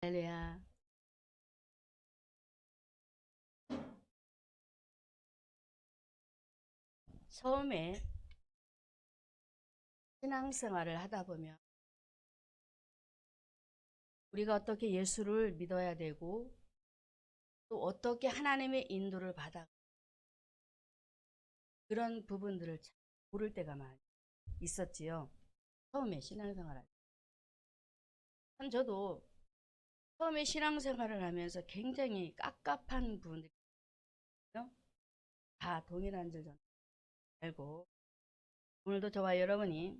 할렐루야. 처음에 신앙생활을 하다 보면 우리가 어떻게 예수를 믿어야 되고 또 어떻게 하나님의 인도를 받아 그런 부분들을 잘 모를 때가 많이 있었지요. 처음에 신앙생활을 할 때. 참 저도 처음에 신앙생활을 하면서 굉장히 깝깝한 부분들이 있어요. 다 동일한 줄 저는 알고 오늘도 저와 여러분이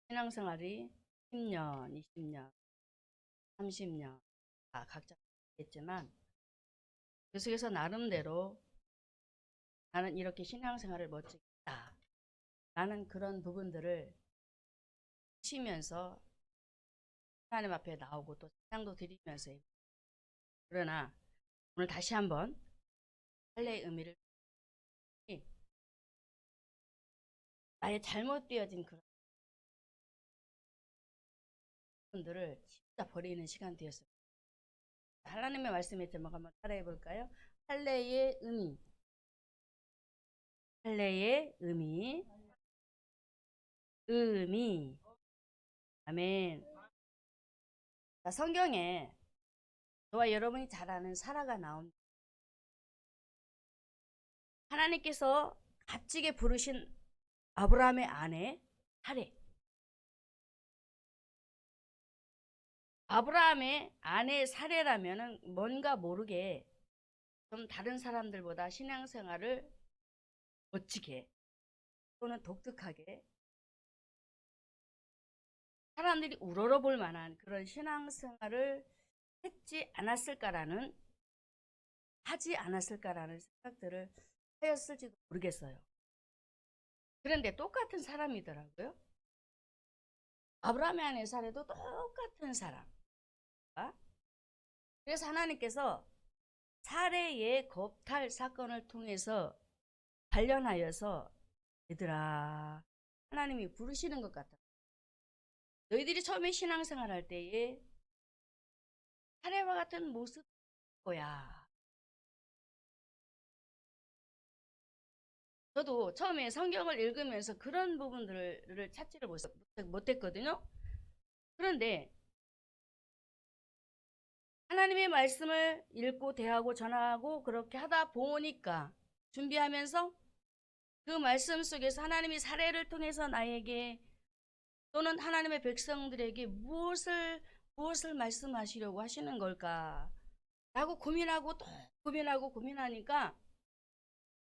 신앙생활이 10년, 20년, 30년 다 각자 있겠지만 그 속에서 나름대로 나는 이렇게 신앙생활을 멋지게 했다. 라는 그런 부분들을 치면서 하나님 앞에 나오고 또 찬양도 드리면서 그러나 오늘 다시 한번 할례의 의미를 나의 잘못되어진 그런 부분들을 진짜 버리는 시간 되었어요. 하나님의 말씀의 제목 한번 따라해 볼까요? 할례의 의미. 할례의 의미. 의미. 아멘. 자, 성경에 저와 여러분이 잘 아는 사라가 나옵니다. 하나님께서 값지게 부르신 아브라함의 아내 사레. 아브라함의 아내 사레라면은 뭔가 모르게 좀 다른 사람들보다 신앙생활을 멋지게 또는 독특하게 사람들이 우러러볼 만한 그런 신앙생활을 하지 않았을까라는 생각들을 하였을지도 모르겠어요. 그런데 똑같은 사람이더라고요. 아브라함의 아내 사레도 똑같은 사람. 그래서 하나님께서 사레의 겁탈 사건을 통해서 관련하여서 얘들아 하나님이 부르시는 것 같다. 너희들이 처음에 신앙생활 할 때에 사레와 같은 모습일 거야. 저도 처음에 성경을 읽으면서 그런 부분들을 찾지를 못했거든요. 그런데 하나님의 말씀을 읽고 대하고 전하고 그렇게 하다 보니까 준비하면서 그 말씀 속에서 하나님이 사례를 통해서 나에게 또는 하나님의 백성들에게 무엇을 말씀하시려고 하시는 걸까? 라고 고민하고 또 고민하니까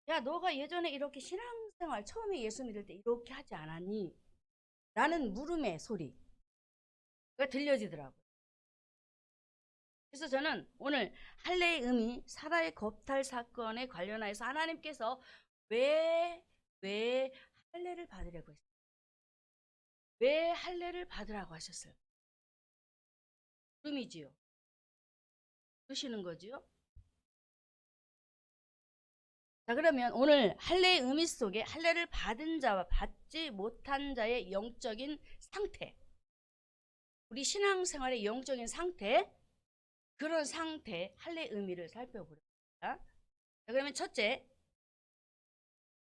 야, 너가 예전에 이렇게 신앙생활 처음에 예수 믿을 때 이렇게 하지 않았니? 라는 물음의 소리가 들려지더라고요. 그래서 저는 오늘 할례의 의미, 사라의 겁탈 사건에 관련해서 하나님께서 왜 할례를 받으려고 했어요? 왜 할례를 받으라고 하셨어요? 의미지요. 그러시는 거지요. 자, 그러면 오늘 할례의 의미 속에 할례를 받은 자와 받지 못한 자의 영적인 상태, 우리 신앙생활의 영적인 상태, 그런 상태, 할례의 의미를 살펴보렵니다. 자, 그러면 첫째,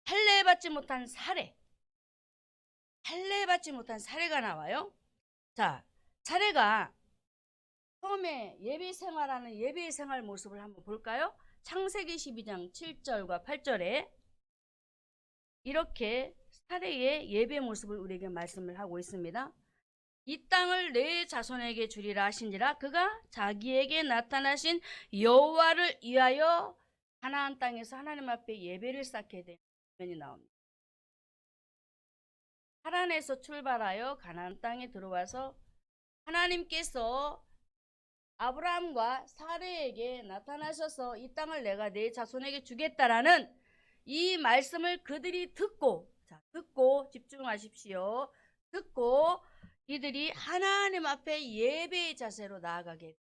할례 받지 못한 사례. 할례 받지 못한 사례가 나와요. 자, 사례가 처음에 예배 생활하는 예배 생활 모습을 한번 볼까요? 창세기 12장 7절과 8절에 이렇게 사례의 예배 모습을 우리에게 말씀을 하고 있습니다. 이 땅을 내 자손에게 주리라 하신지라 그가 자기에게 나타나신 여호와를 위하여 가나안 땅에서 하나님 앞에 예배를 쌓게 된 장면이 나옵니다. 하란에서 출발하여 가나안 땅에 들어와서 하나님께서 아브라함과 사레에게 나타나셔서 이 땅을 내가 내 자손에게 주겠다라는 이 말씀을 그들이 듣고 집중하십시오. 듣고 이들이 하나님 앞에 예배의 자세로 나아가게.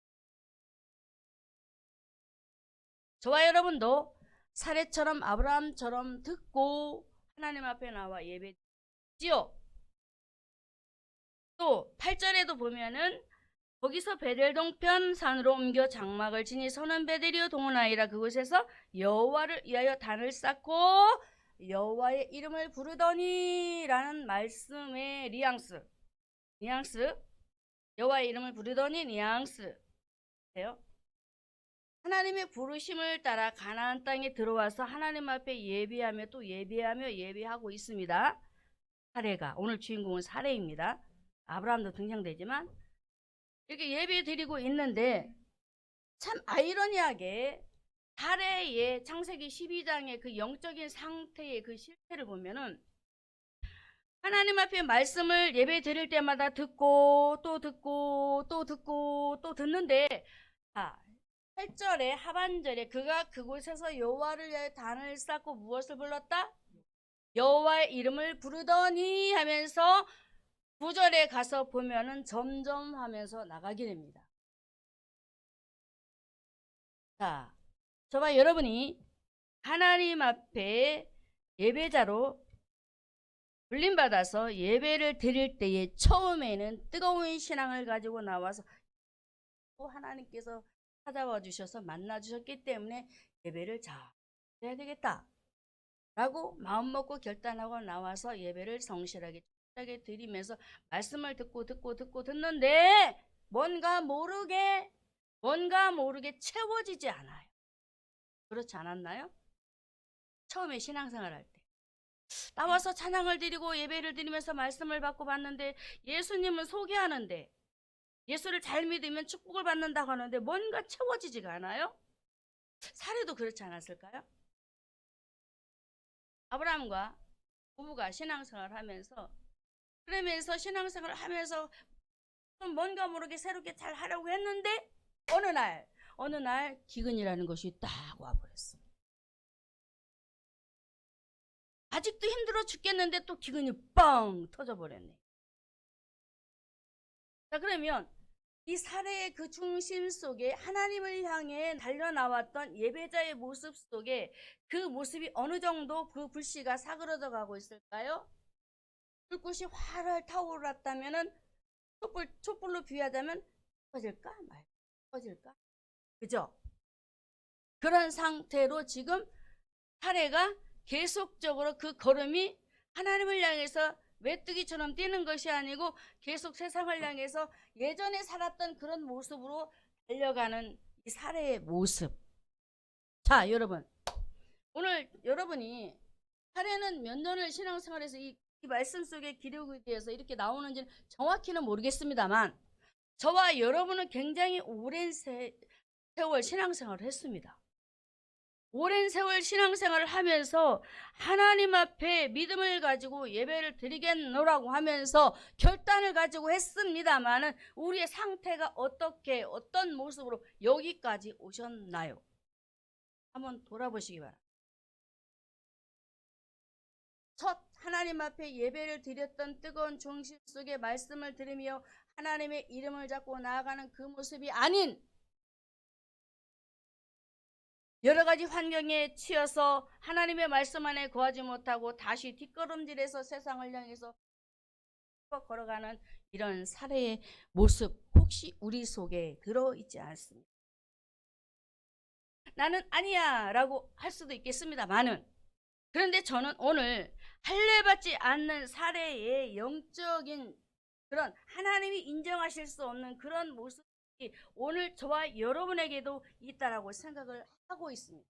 저와 여러분도 사례처럼 아브라함처럼 듣고 하나님 앞에 나와 예배지요. 또 8절에도 보면은 거기서 베델 동편 산으로 옮겨 장막을 지니 서는 베델이요 동원하이라. 그곳에서 여호와를 위하여 단을 쌓고 여호와의 이름을 부르더니 라는 말씀의 뉘앙스 여호와의 이름을 부르더니 뉘앙스 돼요. 하나님의 부르심을 따라 가나안 땅에 들어와서 하나님 앞에 예배하며 또 예배하고 있습니다. 사례가 오늘 주인공은 사례입니다. 아브라함도 등장되지만 이렇게 예배 드리고 있는데 참 아이러니하게 사례의 창세기 12장의 그 영적인 상태의 그 실태를 보면은 하나님 앞에 말씀을 예배 드릴 때마다 듣고 또 듣는데, 자, 8절에 하반절에 그가 그곳에서 여호와를 위하여 단을 쌓고 무엇을 불렀다? 여호와의 이름을 부르더니 하면서 9절에 가서 보면은 점점 하면서 나가게 됩니다. 자, 저와 여러분이 하나님 앞에 예배자로 불림받아서 예배를 드릴 때에 처음에는 뜨거운 신앙을 가지고 나와서 또 하나님께서 찾아와 주셔서 만나 주셨기 때문에 예배를 잘 해야 되겠다 라고 마음먹고 결단하고 나와서 예배를 성실하게 드리면서 말씀을 듣고 듣는데 뭔가 모르게 채워지지 않아요. 그렇지 않았나요? 처음에 신앙생활 할 때 나와서 찬양을 드리고 예배를 드리면서 말씀을 받고 봤는데 예수님은 소개하는데 예수를 잘 믿으면 축복을 받는다고 하는데 뭔가 채워지지가 않아요? 사례도 그렇지 않았을까요? 아브라함과 부부가 신앙생활을 하면서 그러면서 신앙생활을 하면서 좀 뭔가 모르게 새롭게 잘 하려고 했는데 어느 날 기근이라는 것이 딱 와버렸어. 아직도 힘들어 죽겠는데 또 기근이 빵 터져버렸네. 자, 그러면 이 사례의 그 중심 속에 하나님을 향해 달려나왔던 예배자의 모습 속에 그 모습이 어느 정도 그 불씨가 사그러져 가고 있을까요? 불꽃이 활활 타오르었다면은 촛불로 비유하자면 꺼질까 말까 꺼질까, 그죠? 그런 상태로 지금 사례가 계속적으로 그 걸음이 하나님을 향해서 메뚜기처럼 뛰는 것이 아니고 계속 세상을 향해서 예전에 살았던 그런 모습으로 달려가는 이 사례의 모습. 자, 여러분, 오늘 여러분이 사례는 몇 년을 신앙생활에서 이 말씀 속에 기록에 대해서 이렇게 나오는지는 정확히는 모르겠습니다만 저와 여러분은 굉장히 오랜 세월 신앙생활을 했습니다. 오랜 세월 신앙생활을 하면서 하나님 앞에 믿음을 가지고 예배를 드리겠노라고 하면서 결단을 가지고 했습니다마는 우리의 상태가 어떤 모습으로 여기까지 오셨나요? 한번 돌아보시기 바랍니다. 첫 하나님 앞에 예배를 드렸던 뜨거운 정신 속에 말씀을 들으며 하나님의 이름을 잡고 나아가는 그 모습이 아닌 여러 가지 환경에 치여서 하나님의 말씀 안에 거하지 못하고 다시 뒷걸음질해서 세상을 향해서 걸어가는 이런 사례의 모습 혹시 우리 속에 들어있지 않습니까? 나는 아니야 라고 할 수도 있겠습니다만은 그런데 저는 오늘 할례받지 않는 사례의 영적인 그런 하나님이 인정하실 수 없는 그런 모습이 오늘 저와 여러분에게도 있다라고 생각을 하고 있습니다.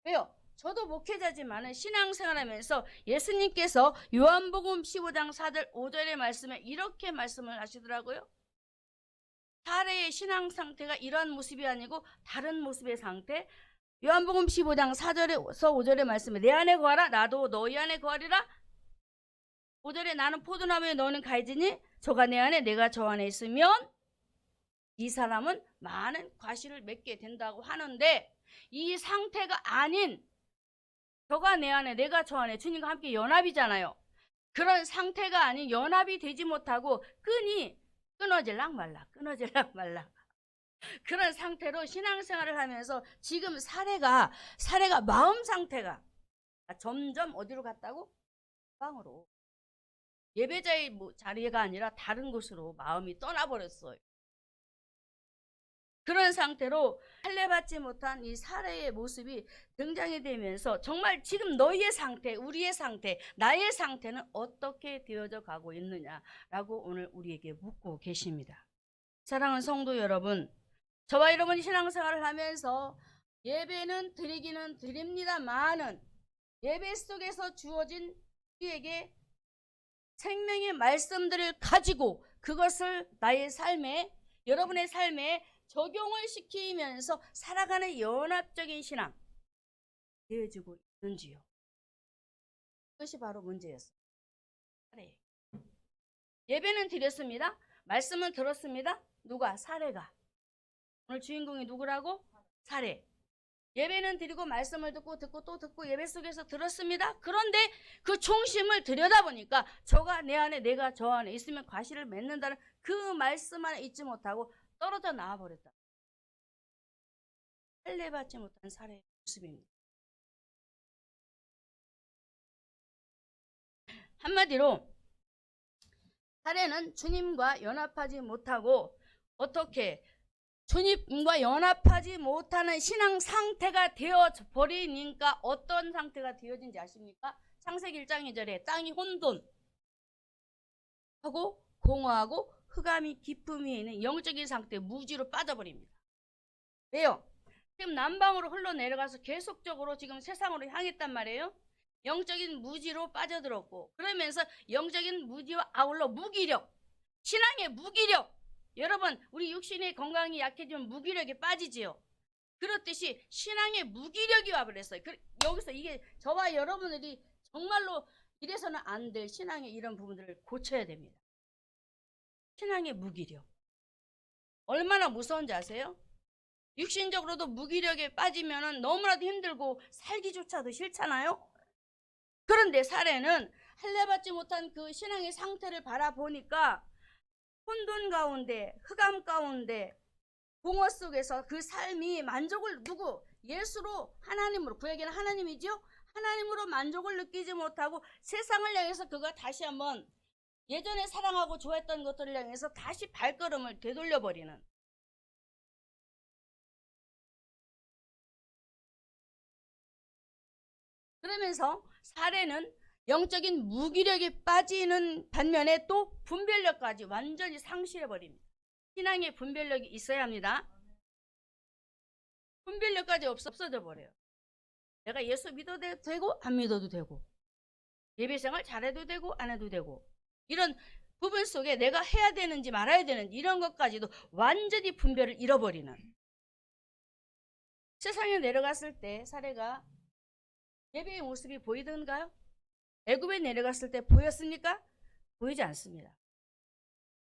왜요? 저도 목회자지만 신앙생활하면서 예수님께서 요한복음 15장 4절 5절의 말씀에 이렇게 말씀을 하시더라고요. 사례의 신앙 상태가 이러한 모습이 아니고 다른 모습의 상태. 요한복음 15장 4절에서 5절의 말씀에 내 안에 거하라 나도 너희 안에 거하리라. 5절에 나는 포도나무에 너는 가지니 저가 내 안에 내가 저 안에 있으면 이 사람은 많은 과실을 맺게 된다고 하는데 이 상태가 아닌 저가 내 안에 내가 저 안에 주님과 함께 연합이잖아요. 그런 상태가 아닌 연합이 되지 못하고 끊어질락 말락 그런 상태로 신앙생활을 하면서 지금 사례가 마음 상태가 점점 어디로 갔다고? 방으로 예배자의 자리가 아니라 다른 곳으로 마음이 떠나버렸어요. 그런 상태로 할례받지 못한 이 사례의 모습이 등장이 되면서 정말 지금 너희의 상태, 우리의 상태, 나의 상태는 어떻게 되어져 가고 있느냐라고 오늘 우리에게 묻고 계십니다. 사랑하는 성도 여러분, 저와 여러분이 신앙생활을 하면서 예배는 드리기는 드립니다만은 예배 속에서 주어진 우리에게 생명의 말씀들을 가지고 그것을 나의 삶에, 여러분의 삶에 적용을 시키면서 살아가는 연합적인 신앙 되어지고 있는지요? 그것이 바로 문제였어요. 예배는 드렸습니다. 말씀은 들었습니다. 누가? 사례가. 오늘 주인공이 누구라고? 사례. 예배는 드리고 말씀을 듣고 또 듣고 예배 속에서 들었습니다. 그런데 그 중심을 들여다보니까 저가 내 안에 내가 저 안에 있으면 과실을 맺는다는 그 말씀 안에 있지 못하고 떨어져 나와버렸다. 할례받지 못한 사례의 모습입니다. 한마디로 사례는 주님과 연합하지 못하고 어떻게 주님과 연합하지 못하는 신앙 상태가 되어버리니까 어떤 상태가 되어진지 아십니까? 창세기 1장 2절에 땅이 혼돈하고 공허하고 흑암이 깊음 위에 있는 영적인 상태 무지로 빠져버립니다. 왜요? 지금 남방으로 흘러내려가서 계속적으로 지금 세상으로 향했단 말이에요. 영적인 무지로 빠져들었고 그러면서 영적인 무지와 아울러 무기력, 신앙의 무기력. 여러분 우리 육신의 건강이 약해지면 무기력이 빠지지요. 그렇듯이 신앙의 무기력이 와버렸어요. 여기서 이게 저와 여러분들이 정말로 이래서는 안 될 신앙의 이런 부분들을 고쳐야 됩니다. 신앙의 무기력. 얼마나 무서운지 아세요? 육신적으로도 무기력에 빠지면 너무나도 힘들고 살기조차도 싫잖아요. 그런데 사례는 할례받지 못한 그 신앙의 상태를 바라보니까 혼돈 가운데, 흑암 가운데, 공허 속에서 그 삶이 만족을 예수로 하나님으로, 그에게는 하나님이죠. 하나님으로 만족을 느끼지 못하고 세상을 향해서 그가 다시 한번 예전에 사랑하고 좋아했던 것들을 향해서 다시 발걸음을 되돌려버리는, 그러면서 사례는 영적인 무기력에 빠지는 반면에 또 분별력까지 완전히 상실해버립니다. 신앙의 분별력이 있어야 합니다. 분별력까지 없어져 버려요. 내가 예수 믿어도 되고 안 믿어도 되고 예배생활 잘해도 되고 안 해도 되고 이런 부분 속에 내가 해야 되는지 말아야 되는지 이런 것까지도 완전히 분별을 잃어버리는, 세상에 내려갔을 때 사례가 예배의 모습이 보이던가요? 애굽에 내려갔을 때 보였습니까? 보이지 않습니다.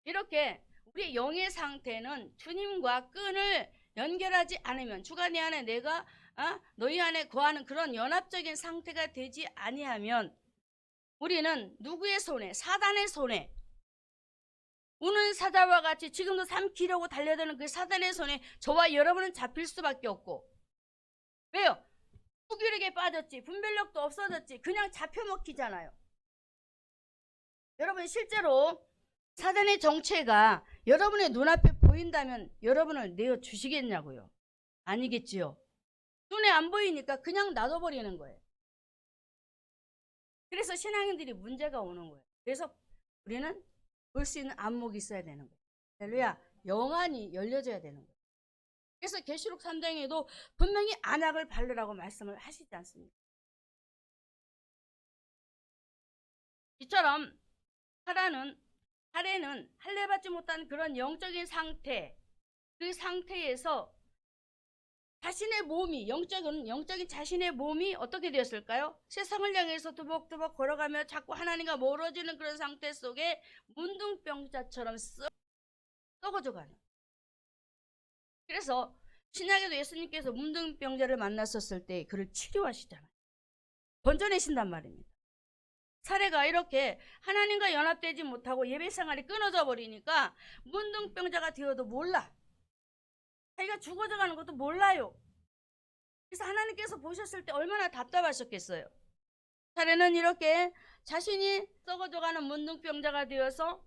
이렇게 우리의 영의 상태는 주님과 끈을 연결하지 않으면, 주가 내 안에 내가 너희 안에 거하는 그런 연합적인 상태가 되지 아니하면 우리는 누구의 손에? 사단의 손에, 우는 사자와 같이 지금도 삼키려고 달려드는 그 사단의 손에 저와 여러분은 잡힐 수밖에 없고, 왜요? 무기력에 빠졌지, 분별력도 없어졌지, 그냥 잡혀먹히잖아요. 여러분 실제로 사단의 정체가 여러분의 눈앞에 보인다면 여러분을 내어주시겠냐고요? 아니겠지요. 눈에 안 보이니까 그냥 놔둬버리는 거예요. 그래서 신앙인들이 문제가 오는 거예요. 그래서 우리는 볼 수 있는 안목이 있어야 되는 거예요. 할렐루야. 영안이 열려져야 되는 거예요. 그래서 계시록 3장에도 분명히 안약을 바르라고 말씀을 하시지 않습니까? 이처럼 사례는 할례받지 못한 그런 영적인 상태, 그 상태에서 자신의 몸이, 영적인 자신의 몸이 어떻게 되었을까요? 세상을 향해서 두벅두벅 걸어가며 자꾸 하나님과 멀어지는 그런 상태 속에 문둥병자처럼 썩어져가는. 그래서 신약에도 예수님께서 문둥병자를 만났었을 때 그를 치료하시잖아요. 건져내신단 말입니다. 사례가 이렇게 하나님과 연합되지 못하고 예배생활이 끊어져 버리니까 문둥병자가 되어도 몰라. 자기가 죽어져가는 것도 몰라요. 그래서 하나님께서 보셨을 때 얼마나 답답하셨겠어요. 사례는 이렇게 자신이 썩어져가는 문둥병자가 되어서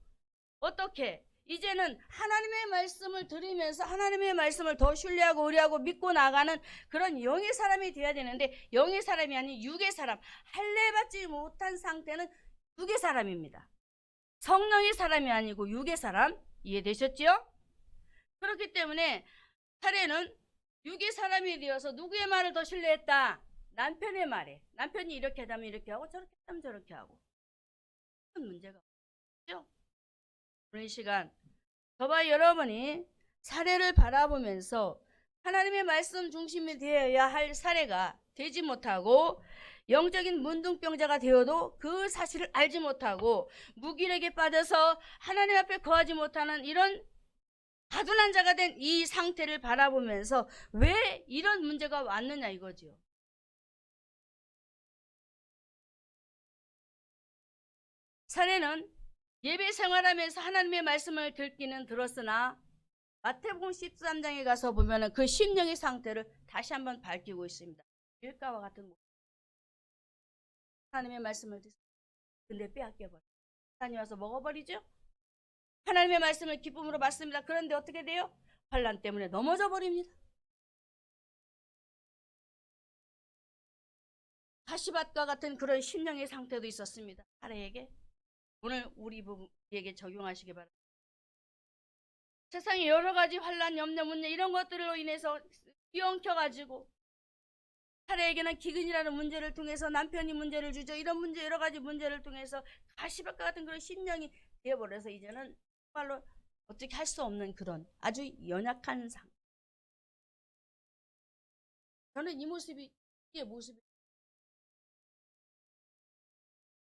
어떻게 이제는 하나님의 말씀을 들으면서 하나님의 말씀을 더 신뢰하고 의뢰하고 믿고 나가는 그런 영의 사람이 되어야 되는데, 영의 사람이 아닌 육의 사람, 할례받지 못한 상태는 육의 사람입니다. 성령의 사람이 아니고 육의 사람. 이해되셨죠? 그렇기 때문에 사례는 육의 사람이 되어서 누구의 말을 더 신뢰했다? 남편의 말에. 남편이 이렇게 하면 이렇게 하고 저렇게 하면 저렇게 하고. 큰 문제가 없죠? 오늘 시간 저와 여러분이 사례를 바라보면서 하나님의 말씀 중심이 되어야 할 사례가 되지 못하고, 영적인 문둥병자가 되어도 그 사실을 알지 못하고 무기력에 빠져서 하나님 앞에 거하지 못하는 이런 가둔한 자가 된 이 상태를 바라보면서 왜 이런 문제가 왔느냐 이거죠. 사례는 예배 생활하면서 하나님의 말씀을 듣기는 들었으나 마태복음 13장에 가서 보면 그 심령의 상태를 다시 한번 밝히고 있습니다. 일가와 같은 모습. 하나님의 말씀을 듣습니다. 근데 빼앗겨버려요. 사탄이 와서 먹어버리죠. 하나님의 말씀을 기쁨으로 받습니다. 그런데 어떻게 돼요? 환난 때문에 넘어져 버립니다. 가시밭과 같은 그런 심령의 상태도 있었습니다. 사례에게. 오늘 우리 부부에게 적용하시기 바랍니다. 세상에 여러 가지 환난, 염려, 문제 이런 것들로 인해서 끼얹혀가지고 사례에게는 기근이라는 문제를 통해서 남편이 문제를 주죠. 이런 문제, 여러 가지 문제를 통해서 가시밭과 같은 그런 심령이 되어버려서 이제는 정말로 어떻게 할 수 없는 그런 아주 연약한 상. 저는 이 모습이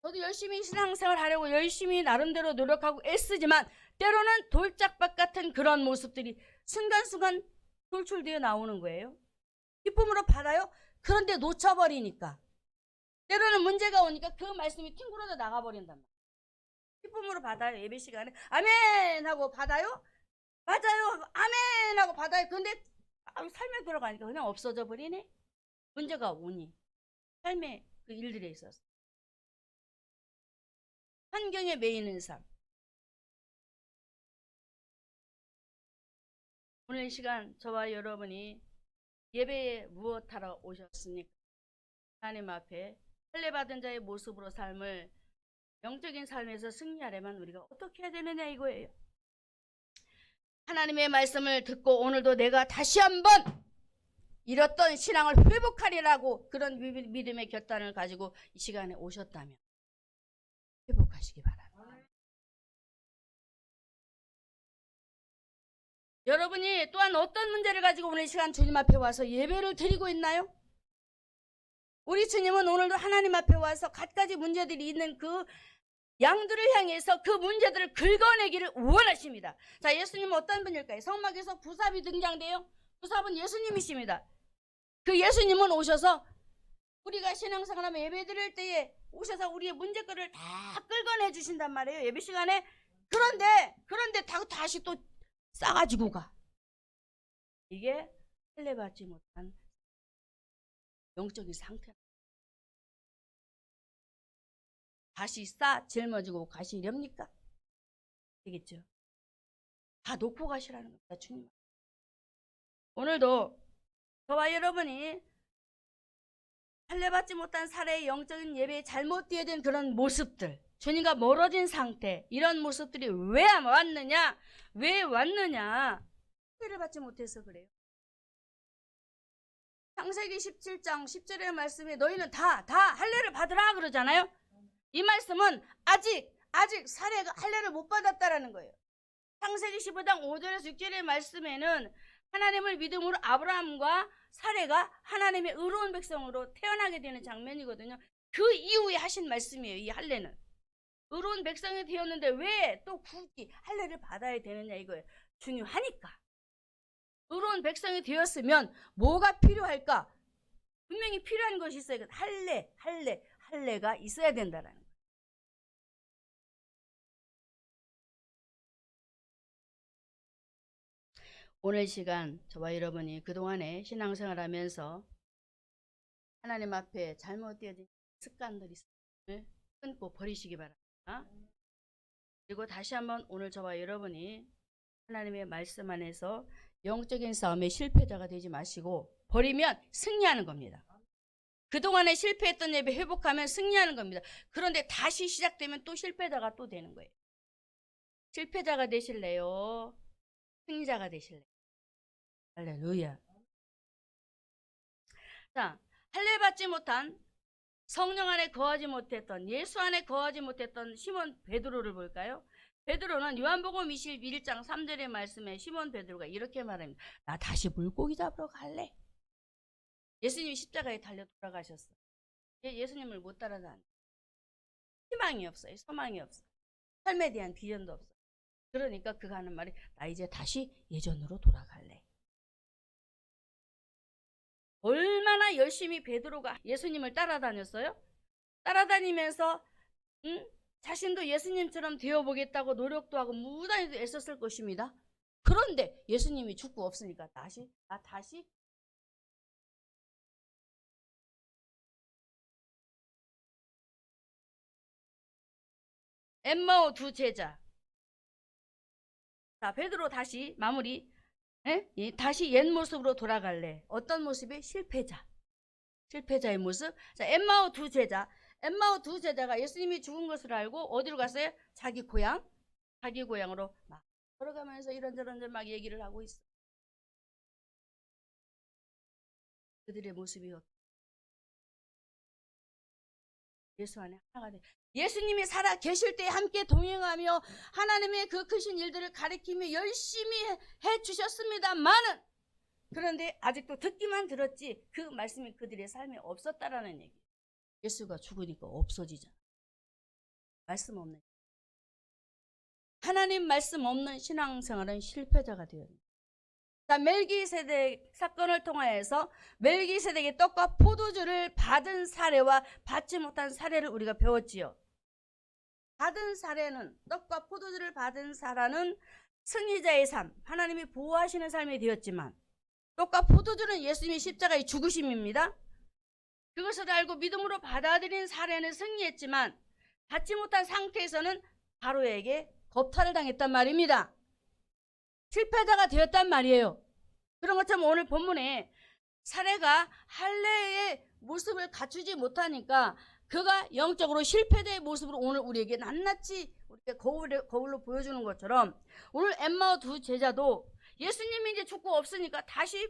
저도 열심히 신앙생활 하려고 열심히 나름대로 노력하고 애쓰지만 때로는 돌짝밭 같은 그런 모습들이 순간순간 돌출되어 나오는 거예요. 기쁨으로 받아요. 그런데 놓쳐버리니까, 때로는 문제가 오니까 그 말씀이 튕구러져 나가버린단 말이에요. 기쁨으로 받아요. 예배 시간에 아멘 하고 받아요. 맞아요 하고 아멘 하고 받아요. 근데 삶에 들어가니까 그냥 없어져 버리네. 문제가 오니 삶의 그 일들에 있어서 환경에 매이는 삶. 오늘 이 시간 저와 여러분이 예배에 무엇하러 오셨습니까? 하나님 앞에 할례받은 자의 모습으로 삶을, 영적인 삶에서 승리하려면 우리가 어떻게 해야 되느냐 이거예요. 하나님의 말씀을 듣고 오늘도 내가 다시 한번 잃었던 신앙을 회복하리라고 그런 믿음의 결단을 가지고 이 시간에 오셨다면 회복하시기 바랍니다. 여러분이 또한 어떤 문제를 가지고 오늘 이 시간 주님 앞에 와서 예배를 드리고 있나요? 우리 주님은 오늘도 하나님 앞에 와서 갖가지 문제들이 있는 그 양들을 향해서 그 문제들을 긁어내기를 원하십니다. 자, 예수님은 어떤 분일까요? 성막에서 부삽이 등장돼요. 부삽은 예수님이십니다. 그 예수님은 오셔서 우리가 신앙생활하면 예배 드릴 때에 오셔서 우리의 문제거리를 다 긁어내 주신단 말이에요. 예배 시간에. 그런데 다시 또 싸가지고 가. 이게 할례받지 못한 영적인 상태. 다시 짊어지고 가시렵니까? 되겠죠. 다 놓고 가시라는 겁니다. 주님. 오늘도 저와 여러분이 할례받지 못한 사례의 영적인 예배에 잘못 뛰어든 그런 모습들, 주님과 멀어진 상태, 이런 모습들이 왜 왔느냐? 왜 왔느냐? 할례를 받지 못해서 그래요. 창세기 17장 10절의 말씀에 너희는 다 할례를 받으라 그러잖아요. 이 말씀은 아직 사례가 할례를 못 받았다라는 거예요. 창세기 15장 5절에서 6절의 말씀에는 하나님을 믿음으로 아브라함과 사례가 하나님의 의로운 백성으로 태어나게 되는 장면이거든요. 그 이후에 하신 말씀이에요. 이 할례는. 의로운 백성이 되었는데 왜 또 굳이 할례를 받아야 되느냐 이거예요. 중요하니까. 의로운 백성이 되었으면 뭐가 필요할까? 분명히 필요한 것이 있어요. 할례가 있어야 된다라는 거예요. 오늘 시간 저와 여러분이 그동안에 신앙생활 하면서 하나님 앞에 잘못 되어진 습관들이 있음을 끊고 버리시기 바랍니다. 그리고 다시 한번 오늘 저와 여러분이 하나님의 말씀 안에서 영적인 싸움의 실패자가 되지 마시고 버리면 승리하는 겁니다. 그동안에 실패했던 예배 회복하면 승리하는 겁니다. 그런데 다시 시작되면 또 실패자가 또 되는 거예요. 실패자가 되실래요? 승리자가 되실래요? 할렐루야. 자, 할례 받지 못한 성령 안에 거하지 못했던 예수 안에 거하지 못했던 시몬 베드로를 볼까요? 베드로는 요한복음 21장 3절의 말씀에 시몬 베드로가 이렇게 말합니다. 나 다시 물고기 잡으러 갈래? 예수님이 십자가에 달려 돌아가셨어. 예수님을 못 따라다니. 희망이 없어요. 소망이 없어요. 삶에 대한 비전도 없어요. 그러니까 그가 하는 말이 나 이제 다시 예전으로 돌아갈래. 얼마나 열심히 베드로가 예수님을 따라다녔어요? 따라다니면서 자신도 예수님처럼 되어보겠다고 노력도 하고 무단히도 애썼을 것입니다. 그런데 예수님이 죽고 없으니까 다시 엠마오 두 제자. 자, 베드로 다시 마무리. 다시 옛 모습으로 돌아갈래. 어떤 모습이? 실패자의 모습. 자, 엠마오 두 제자가 예수님이 죽은 것을 알고 어디로 갔어요? 자기 고향으로 막 걸어가면서 이런저런 막 얘기를 하고 있어. 그들의 모습이 예수 안에 하나가 돼. 예수님이 살아 계실 때 함께 동행하며 하나님의 그 크신 일들을 가리키며 열심히 해 주셨습니다만은 그런데 아직도 듣기만 들었지 그 말씀이 그들의 삶에 없었다라는 얘기. 예수가 죽으니까 없어지잖아. 말씀 없는 하나님 말씀 없는 신앙생활은 실패자가 되어요. 자, 멜기세덱 사건을 통하여서 멜기세덱의 떡과 포도주를 받은 사례와 받지 못한 사례를 우리가 배웠지요. 받은 사례는 떡과 포도주를 받은 사례는 승리자의 삶, 하나님이 보호하시는 삶이 되었지만 떡과 포도주는 예수님의 십자가의 죽으심입니다. 그것을 알고 믿음으로 받아들인 사례는 승리했지만 받지 못한 상태에서는 바로에게 겁탈을 당했단 말입니다. 실패자가 되었단 말이에요. 그런 것처럼 오늘 본문에 사례가 할례의 모습을 갖추지 못하니까 그가 영적으로 실패자의 모습으로 오늘 우리에게 낱낱이 우리가 거울로 보여주는 것처럼 오늘 엠마오 두 제자도 예수님이 이제 죽고 없으니까 다시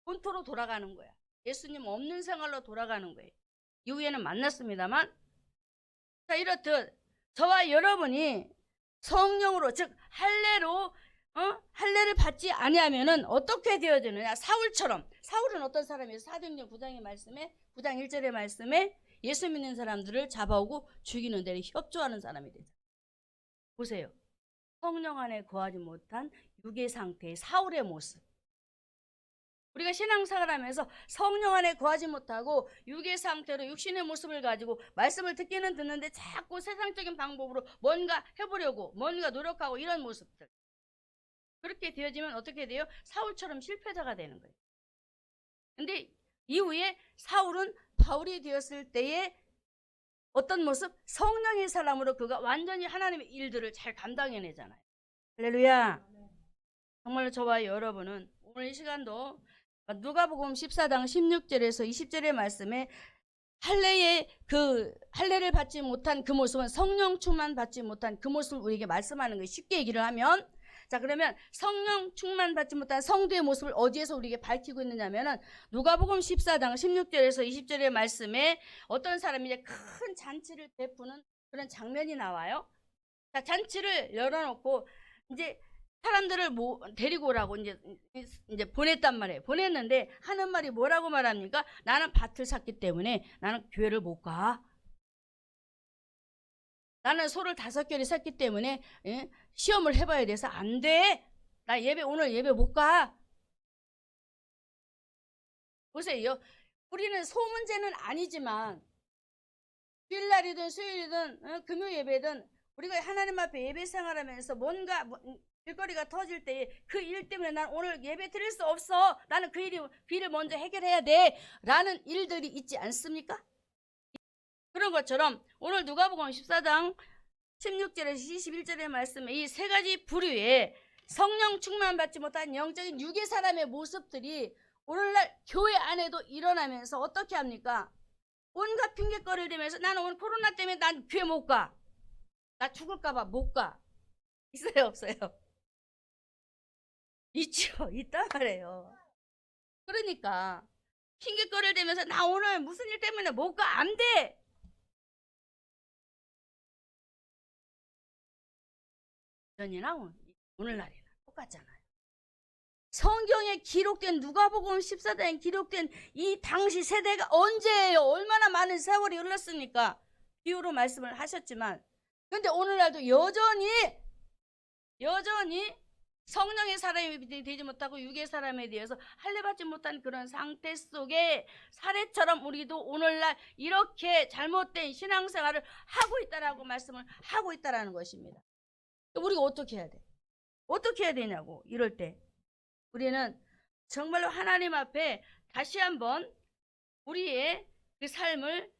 본토로 돌아가는 거야. 예수님 없는 생활로 돌아가는 거예요. 이후에는 만났습니다만 자, 이렇듯 저와 여러분이 성령으로 즉 할례를 받지 아니하면은 어떻게 되어지느냐? 사울은 어떤 사람이에요? 사도행전 9장의 말씀에 9장 1절의 말씀에 예수 믿는 사람들을 잡아오고 죽이는 데를 협조하는 사람이 되죠. 보세요. 성령 안에 거하지 못한 육의 상태의 사울의 모습. 우리가 신앙생활 하면서 성령 안에 거하지 못하고 육의 상태로 육신의 모습을 가지고 말씀을 듣기는 듣는데 자꾸 세상적인 방법으로 뭔가 해보려고 뭔가 노력하고 이런 모습들. 그렇게 되어지면 어떻게 돼요? 사울처럼 실패자가 되는 거예요. 근데 이후에 사울은 바울이 되었을 때의 어떤 모습? 성령의 사람으로 그가 완전히 하나님의 일들을 잘 감당해내잖아요. 할렐루야. 정말 저와 여러분은 오늘 이 시간도 누가복음 14장 16절에서 20절의 말씀에 할례를 받지 못한 그 모습은 성령 충만 받지 못한 그 모습을 우리에게 말씀하는 거예요. 쉽게 얘기를 하면 자, 그러면 성령 충만 받지 못한 성도의 모습을 어디에서 우리에게 밝히고 있느냐면은 누가복음 14장 16절에서 20절의 말씀에 어떤 사람이 이제 큰 잔치를 베푸는 그런 장면이 나와요. 자, 잔치를 열어놓고 이제 사람들을 데리고 오라고 이제 보냈단 말이에요. 보냈는데 하는 말이 뭐라고 말합니까? 나는 밭을 샀기 때문에 나는 교회를 못 가. 나는 소를 5개를 샀기 때문에 시험을 해봐야 돼서 안 돼. 나 오늘 예배 못 가. 보세요. 우리는 소 문제는 아니지만 주일날이든 수요일이든 금요 예배든 우리가 하나님 앞에 예배 생활하면서 뭔가 일거리가 터질 때 그 일 때문에 난 오늘 예배 드릴 수 없어. 나는 그 일을 먼저 해결해야 돼. 라는 일들이 있지 않습니까? 그런 것처럼 오늘 누가복음 14장 16절에서 21절의 말씀에 이 세 가지 부류의 성령 충만 받지 못한 영적인 육의 사람의 모습들이 오늘날 교회 안에도 일어나면서 어떻게 합니까? 온갖 핑계거리를 대면서 나는 오늘 코로나 때문에 난 교회 못 가. 나 죽을까봐 못 가. 있어요, 없어요? 있죠. 있단 말이에요. 그러니까 핑계거리를 대면서 나 오늘 무슨 일 때문에 못 가. 안 돼. 전이나 오늘날이나 똑같잖아요. 성경에 기록된 누가복음 14장에 기록된 이 당시 세대가 언제예요? 얼마나 많은 세월이 흘렀습니까? 비유로 말씀을 하셨지만 그런데 오늘날도 여전히 성령의 사람이 되지 못하고 육의 사람에 대해서 할례받지 못한 그런 상태 속에 사례처럼 우리도 오늘날 이렇게 잘못된 신앙생활을 하고 있다라고 말씀을 하고 있다라는 것입니다. 우리가 어떻게 해야 돼? 어떻게 해야 되냐고 이럴 때 우리는 정말로 하나님 앞에 다시 한번 우리의 그 삶을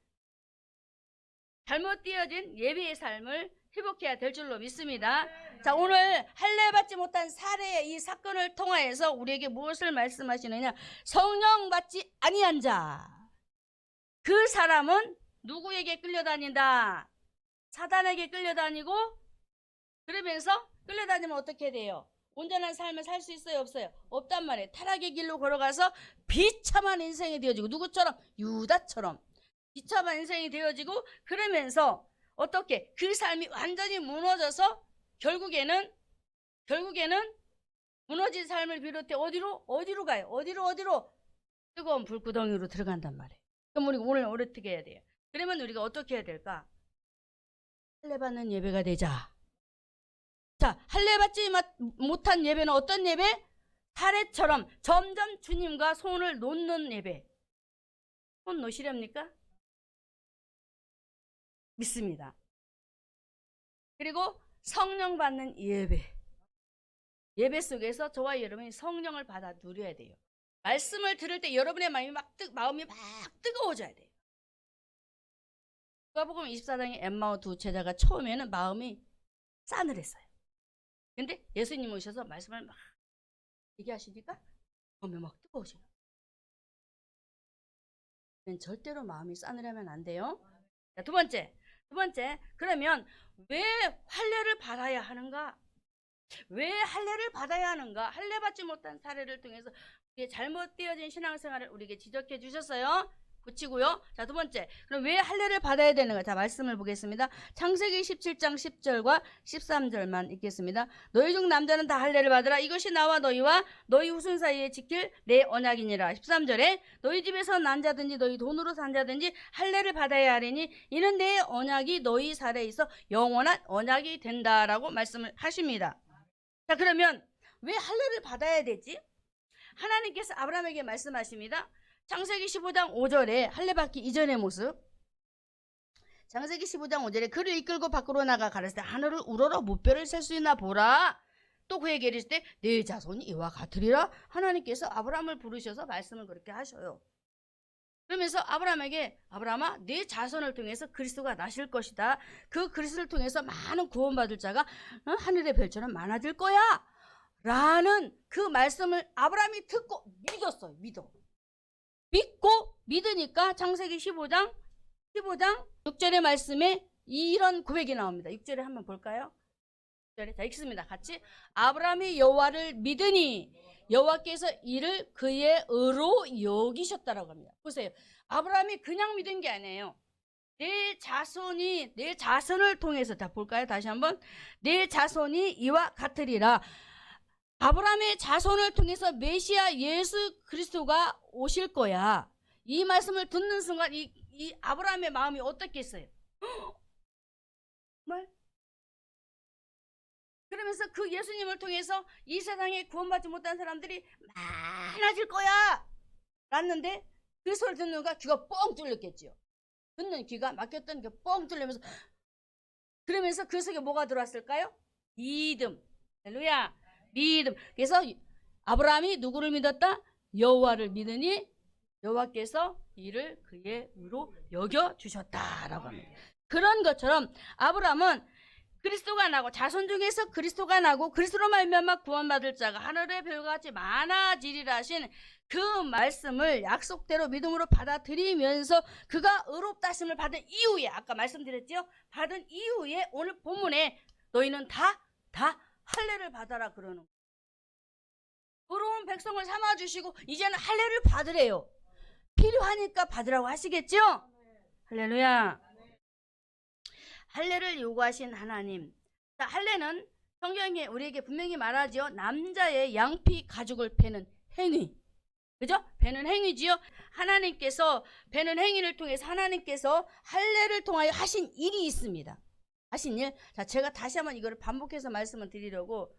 잘못 띄어진 예배의 삶을 회복해야 될 줄로 믿습니다. 자, 오늘 할례받지 못한 사례의 이 사건을 통하여서 우리에게 무엇을 말씀하시느냐? 성령 받지 아니한 자. 그 사람은 누구에게 끌려다닌다? 사단에게 끌려다니고 그러면서 끌려다니면 어떻게 돼요? 온전한 삶을 살 수 있어요, 없어요? 없단 말이에요. 타락의 길로 걸어가서 비참한 인생이 되어지고 누구처럼? 유다처럼 비참한 인생이 되어지고 그러면서 어떻게 그 삶이 완전히 무너져서 결국에는 무너진 삶을 비롯해 어디로 가요? 어디로? 뜨거운 불구덩이로 들어간단 말이에요. 그럼 우리가 오늘 어떻게 해야 돼요? 그러면 우리가 어떻게 해야 될까? 할례받는 예배가 되자. 자, 할례받지 못한 예배는 어떤 예배? 사례처럼 점점 주님과 손을 놓는 예배. 손 놓으시렵니까? 믿습니다. 그리고 성령 받는 예배. 예배 속에서 저와 여러분이 성령을 받아 누려야 돼요. 말씀을 들을 때 여러분의 마음이 막 뜨거워져야 돼요. 누가복음 24장에 엠마오 두 제자가 처음에는 마음이 싸늘했어요. 근데 예수님 오셔서 말씀을 막 얘기하시니까 마음이 막 뜨거워져요. 절대로 마음이 싸늘하면 안 돼요. 자, 두 번째, 그러면 왜 할례를 받아야 하는가? 왜 할례를 받아야 하는가? 할례 받지 못한 사례를 통해서 우리의 잘못되어진 신앙생활을 우리에게 지적해 주셨어요. 붙이고요. 자, 두 번째, 그럼 왜 할례를 받아야 되는가? 자, 말씀을 보겠습니다. 창세기 17장 10절과 13절만 읽겠습니다. 너희 중 남자는 다 할례를 받으라. 이것이 나와 너희와 너희 후손 사이에 지킬 내 언약이니라. 13절에 너희 집에서 난 자든지 너희 돈으로 산 자든지 할례를 받아야 하리니 이는 내 언약이 너희 살에 있어 영원한 언약이 된다라고 말씀을 하십니다. 자, 그러면 왜 할례를 받아야 되지? 하나님께서 아브라함에게 말씀하십니다. 창세기 15장 5절에 할례받기 이전의 모습. 창세기 15장 5절에 그를 이끌고 밖으로 나가 가라사대 하늘을 우러러 무뼈를 셀 수 있나 보라. 또 그에게 이르실 때 내 자손이 이와 같으리라. 하나님께서 아브라함을 부르셔서 말씀을 그렇게 하셔요. 그러면서 아브라함에게 아브라함아 내 자손을 통해서 그리스도가 나실 것이다. 그 그리스도를 통해서 많은 구원받을 자가 하늘의 별처럼 많아질 거야. 라는 그 말씀을 아브라함이 듣고 믿었어요. 믿고 믿으니까 창세기 15장 6절의 말씀에 이런 고백이 나옵니다. 6절에 한번 볼까요? 6절에 자 읽습니다. 같이 아브라함이 여호와를 믿으니 여호와께서 이를 그의 의로 여기셨다라고 합니다. 보세요. 아브라함이 그냥 믿은 게 아니에요. 내 자손을 통해서 자 볼까요? 다시 한번 내 자손이 이와 같으리라. 아브라함의 자손을 통해서 메시아 예수 그리스도가 오실 거야. 이 말씀을 듣는 순간 이 아브라함의 마음이 어떻겠어요? 정말? 그러면서 그 예수님을 통해서 이 세상에 구원받지 못한 사람들이 많아질 거야. 랐는데 그 소리를 듣는 순간 귀가 뻥 뚫렸겠지요. 듣는 귀가 막혔던 게 뻥 뚫리면서 그러면서 그 속에 뭐가 들어왔을까요? 믿음. 할렐루야. 믿음. 그래서 아브라함이 누구를 믿었다? 여호와를 믿으니 여호와께서 이를 그의 의로 여겨 주셨다라고 합니다. 그런 것처럼 아브라함은 그리스도가 나고 자손 중에서 그리스도가 나고 그리스도로 말미암아 구원받을 자가 하늘의 별과 같이 많아지리라 하신 그 말씀을 약속대로 믿음으로 받아들이면서 그가 의롭다 하심을 받은 이후에, 아까 말씀드렸죠? 받은 이후에 오늘 본문에 너희는 다 할례를 받아라 그러는 거예요. 의로운 백성을 삼아주시고 이제는 할례를 받으래요. 필요하니까 받으라고 하시겠죠? 할렐루야. 할례를 요구하신 하나님. 자, 할례는 성경에 우리에게 분명히 말하지요. 남자의 양피 가죽을 베는 행위. 그죠? 베는 행위지요. 하나님께서 베는 행위를 통해서 하나님께서 할례를 통하여 하신 일이 있습니다. 하신 일. 자, 제가 다시 한번 이거를 반복해서 말씀을 드리려고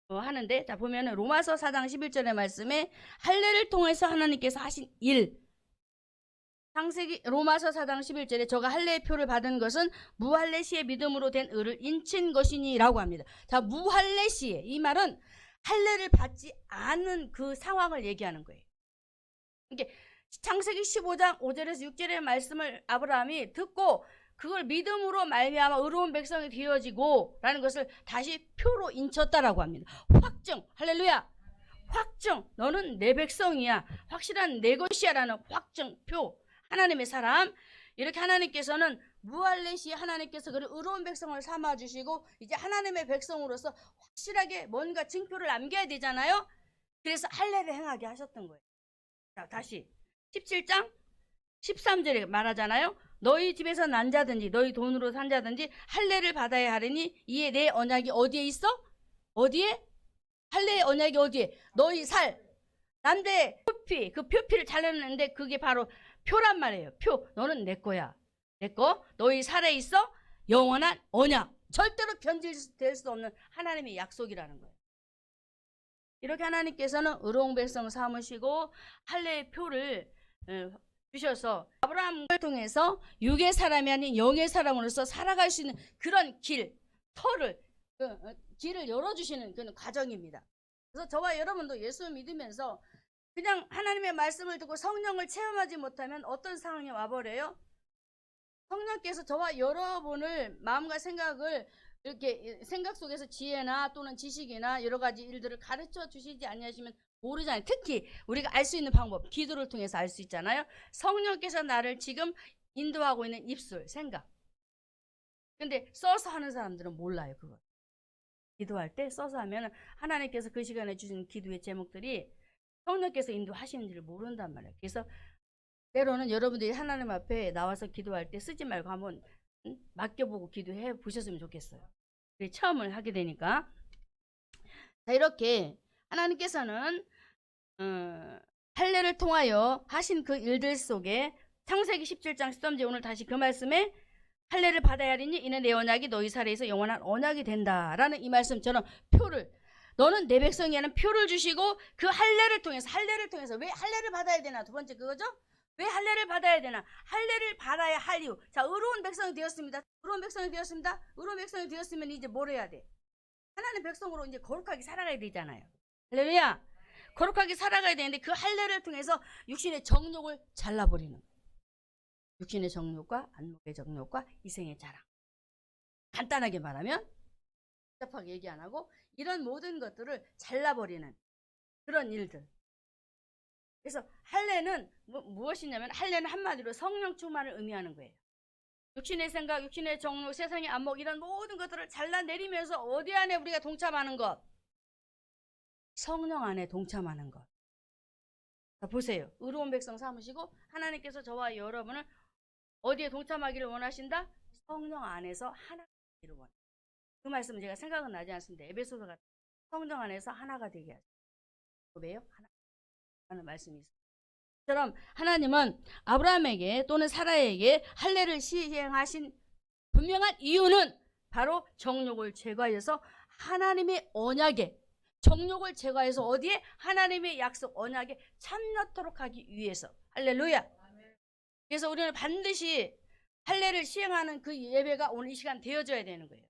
하는데, 자, 보면은 로마서 4장 11절의 말씀에 할례를 통해서 하나님께서 하신 일. 창세기 로마서 4장 11절에 저가 할례의 표를 받은 것은 무할례 시의 믿음으로 된 의를 인친 것이니라고 합니다. 자, 무할례 시에, 이 말은 할례를 받지 않은 그 상황을 얘기하는 거예요. 이게 창세기 15장 5절에서 6절의 말씀을 아브라함이 듣고 그걸 믿음으로 말미암아 의로운 백성이 되어지고 라는 것을 다시 표로 인쳤다라고 합니다. 확정, 할렐루야. 확정, 너는 내 백성이야. 확실한 내 것이야 라는 확정표. 하나님의 사람. 이렇게 하나님께서는 무할례 시에 하나님께서 그를 의로운 백성을 삼아주시고 이제 하나님의 백성으로서 확실하게 뭔가 증표를 남겨야 되잖아요. 그래서 할례를 행하게 하셨던 거예요. 자, 다시 17장 13절에 말하잖아요. 너희 집에서 난 자든지 너희 돈으로 산 자든지 할례를 받아야 하리니 이에 내 언약이 어디에 있어? 어디에? 할례의 언약이 어디에? 너희 살. 남자의 표피, 그 표피를 잘라냈는데 그게 바로 표란 말이에요. 표. 너는 내 거야. 내 거. 너희 살에 있어 영원한 언약. 절대로 변질될 수 없는 하나님의 약속이라는 거예요. 이렇게 하나님께서는 의로운 백성을 삼으시고 할례의 표를 주셔서 아브라함을 통해서 육의 사람이 아닌 영의 사람으로서 살아갈 수 있는 그런 길, 터를, 길을 열어주시는 그런 과정입니다. 그래서 저와 여러분도 예수 믿으면서 그냥 하나님의 말씀을 듣고 성령을 체험하지 못하면 어떤 상황이 와버려요? 성령께서 저와 여러분을 마음과 생각을 이렇게 생각 속에서 지혜나 또는 지식이나 여러 가지 일들을 가르쳐 주시지 아니하시면 모르잖아요. 특히 우리가 알 수 있는 방법, 기도를 통해서 알 수 있잖아요. 성령께서 나를 지금 인도하고 있는 입술, 생각. 근데 써서 하는 사람들은 몰라요, 그걸. 기도할 때 써서 하면 하나님께서 그 시간에 주신 기도의 제목들이 성령께서 인도하시는지를 모른단 말이에요. 그래서 때로는 여러분들이 하나님 앞에 나와서 기도할 때 쓰지 말고 한번 맡겨보고 기도해 보셨으면 좋겠어요. 체험을 하게 되니까. 자, 이렇게 하나님께서는 할례를 통하여 하신 그 일들 속에 창세기 17장 13절 오늘 다시 그 말씀에 할례를 받아야 하리니 이는 내 언약이 너희 살에서 영원한 언약이 된다라는 이 말씀처럼 표를, 너는 내 백성이 하는 표를 주시고 그 할례를 통해서 왜 할례를 받아야 되나? 두 번째 그거죠? 왜 할례를 받아야 되나? 할례를 받아야 할 이유. 자, 의로운 백성이 되었습니다. 의로운 백성이 되었습니다. 의로운 백성이 되었으면 이제 뭘 해야 돼? 하나님 백성으로 이제 거룩하게 살아가야 되잖아요. 할렐루야. 거룩하게 살아가야 되는데 그 할례를 통해서 육신의 정욕을 잘라버리는 거예요. 육신의 정욕과 안목의 정욕과 이생의 자랑. 간단하게 말하면 복잡하게 얘기 안 하고 이런 모든 것들을 잘라버리는 그런 일들. 그래서 할례는 무엇이냐면 할례는 한마디로 성령 충만을 의미하는 거예요. 육신의 생각, 육신의 정욕, 세상의 안목 이런 모든 것들을 잘라내리면서 어디 안에 우리가 동참하는 것? 성령 안에 동참하는 것. 자, 보세요. 의로운 백성 삼으시고 하나님께서 저와 여러분을 어디에 동참하기를 원하신다? 성령 안에서 하나가 되기를 원합니다. 그 말씀은 제가 생각은 나지 않습니다. 에베소서 같은 성령 안에서 하나가 되게 하죠. 왜요? 하나라는 말씀이 있어요. 처럼 하나님은 아브라함에게 또는 사라에게 할례를 시행하신 분명한 이유는 바로 정욕을 제거하여서 하나님의 언약에, 정욕을 제거해서 어디에? 하나님의 약속 언약에 참여토록 하기 위해서. 할렐루야. 그래서 우리는 반드시 할례를 시행하는 그 예배가 오늘 이 시간 되어져야 되는 거예요.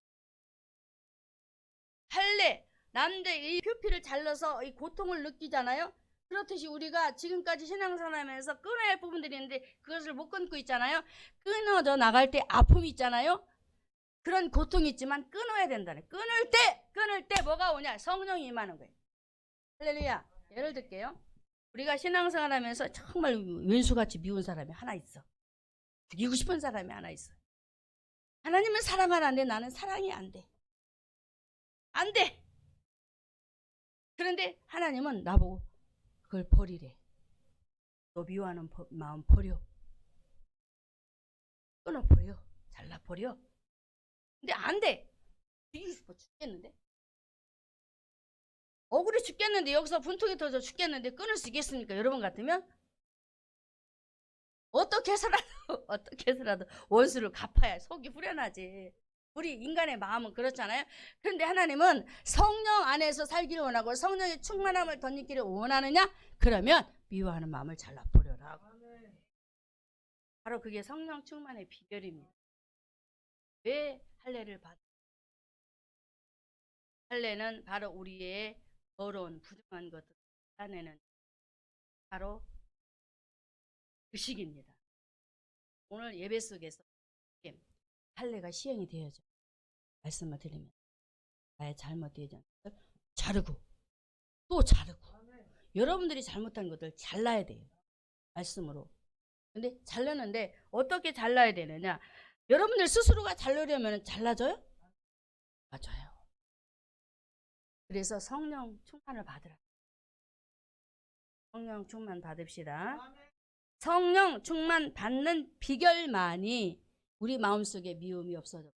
할례, 남자의 이 표피를 잘라서 이 고통을 느끼잖아요. 그렇듯이 우리가 지금까지 신앙생활하면서 끊어야 할 부분들이 있는데 그것을 못 끊고 있잖아요. 끊어져 나갈 때 아픔이 있잖아요. 그런 고통이 있지만 끊어야 된다네. 끊을 때 뭐가 오냐? 성령이 임하는 거예요. 할렐루야. 예를 들게요. 우리가 신앙생활 하면서 정말 왼수같이 미운 사람이 하나 있어. 죽이고 싶은 사람이 하나 있어. 하나님은 사랑하는데 나는 사랑이 안 돼. 안 돼. 그런데 하나님은 나보고 그걸 버리래. 너 미워하는 마음 버려. 끊어버려. 잘라버려. 근데 안 돼. 죽이고 싶어 죽겠는데. 억울해 죽겠는데 여기서 분통이 터져 죽겠는데 끊을 수 있겠습니까? 여러분 같으면 어떻게 해서라도 원수를 갚아야 속이 후련하지. 우리 인간의 마음은 그렇잖아요. 그런데 하나님은 성령 안에서 살기를 원하고 성령의 충만함을 덧입기를 원하느냐? 그러면 미워하는 마음을 잘라버려라. 바로 그게 성령 충만의 비결입니다. 왜 할례를 받아? 할례는 바로 우리의 더러운 부정한 것들을 닦아내는 바로 의식입니다. 오늘 예배 속에서 할례가 시행이 되어져. 말씀을 드리면 나의 잘못되어진 것을 자르고 또 자르고 여러분들이 잘못한 것들 잘라야 돼요. 말씀으로. 근데 잘르는데 어떻게 잘라야 되느냐? 여러분들 스스로가 자르려면 잘라져요? 맞아요. 그래서 성령 충만을 받으라. 성령 충만 받읍시다. 성령 충만 받는 비결만이 우리 마음속에 미움이 없어져.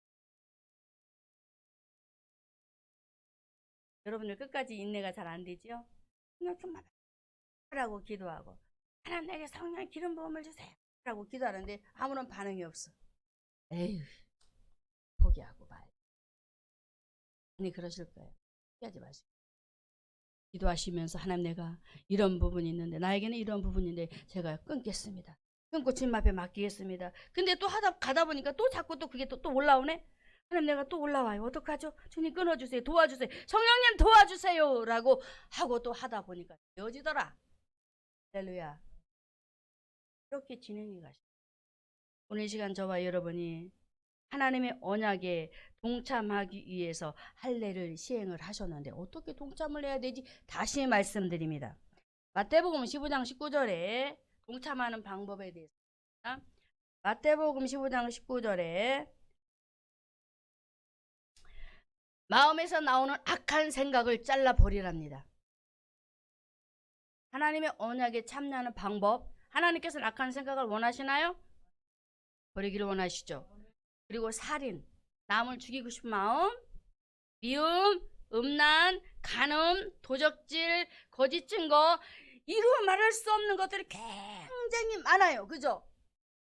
여러분들 끝까지 인내가 잘 안 되죠? 성령 충만 받으라고 기도하고 하나님 내게 성령 기름 부음을 주세요 라고 기도하는데 아무런 반응이 없어. 에휴 포기하고 봐요. 아니 그러실 거예요. 포기하지 마시고 기도하시면서 하나님 내가 이런 부분이 있는데 나에게는 이런 부분인데 제가 끊겠습니다. 끊고 주님 앞에 맡기겠습니다. 근데 또 가다 보니까 또 자꾸 또 그게 또 올라오네. 하나님 내가 또 올라와요. 어떡하죠? 주님 끊어주세요. 도와주세요. 성령님 도와주세요 라고 하고 또 하다 보니까 되어지더라. 할렐루야. 이렇게 진행해 가시죠. 오늘 이 시간 저와 여러분이 하나님의 언약에 동참하기 위해서 할례를 시행을 하셨는데 어떻게 동참을 해야 되지? 다시 말씀드립니다. 마태복음 15장 19절에 동참하는 방법에 대해서 마태복음 15장 19절에 마음에서 나오는 악한 생각을 잘라버리랍니다. 하나님의 언약에 참여하는 방법, 하나님께서는 악한 생각을 원하시나요? 버리기를 원하시죠. 그리고 살인, 남을 죽이고 싶은 마음, 미움, 음란, 간음, 도적질, 거짓 증거, 이루 말할 수 없는 것들이 굉장히 많아요. 그죠?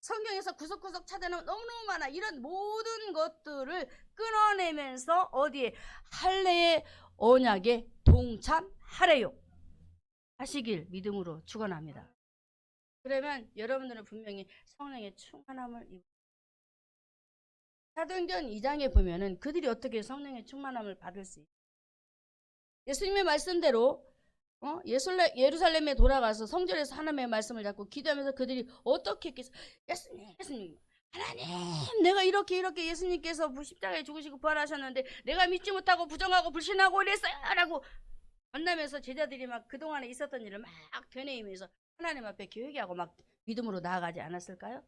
성경에서 구석구석 찾아내면 너무너무 많아. 이런 모든 것들을 끊어내면서 어디에? 할례의 언약에 동참하래요. 하시길 믿음으로 축원합니다. 그러면 여러분들은 분명히 성령의 충만함을 입고 사도행전 2장에 보면은 그들이 어떻게 성령의 충만함을 받을 수 있어요? 예수님의 말씀대로 예루살렘에 돌아가서 성전에서 하나님의 말씀을 잡고 기도하면서 그들이 어떻게 했겠어? 예수님 하나님 내가 이렇게 예수님께서 십자가에 죽으시고 부활하셨는데 내가 믿지 못하고 부정하고 불신하고 이랬어요 라고 만나면서 제자들이 막 그동안에 있었던 일을 막 되뇌이면서 하나님 앞에 회개하고 막 믿음으로 나아가지 않았을까요?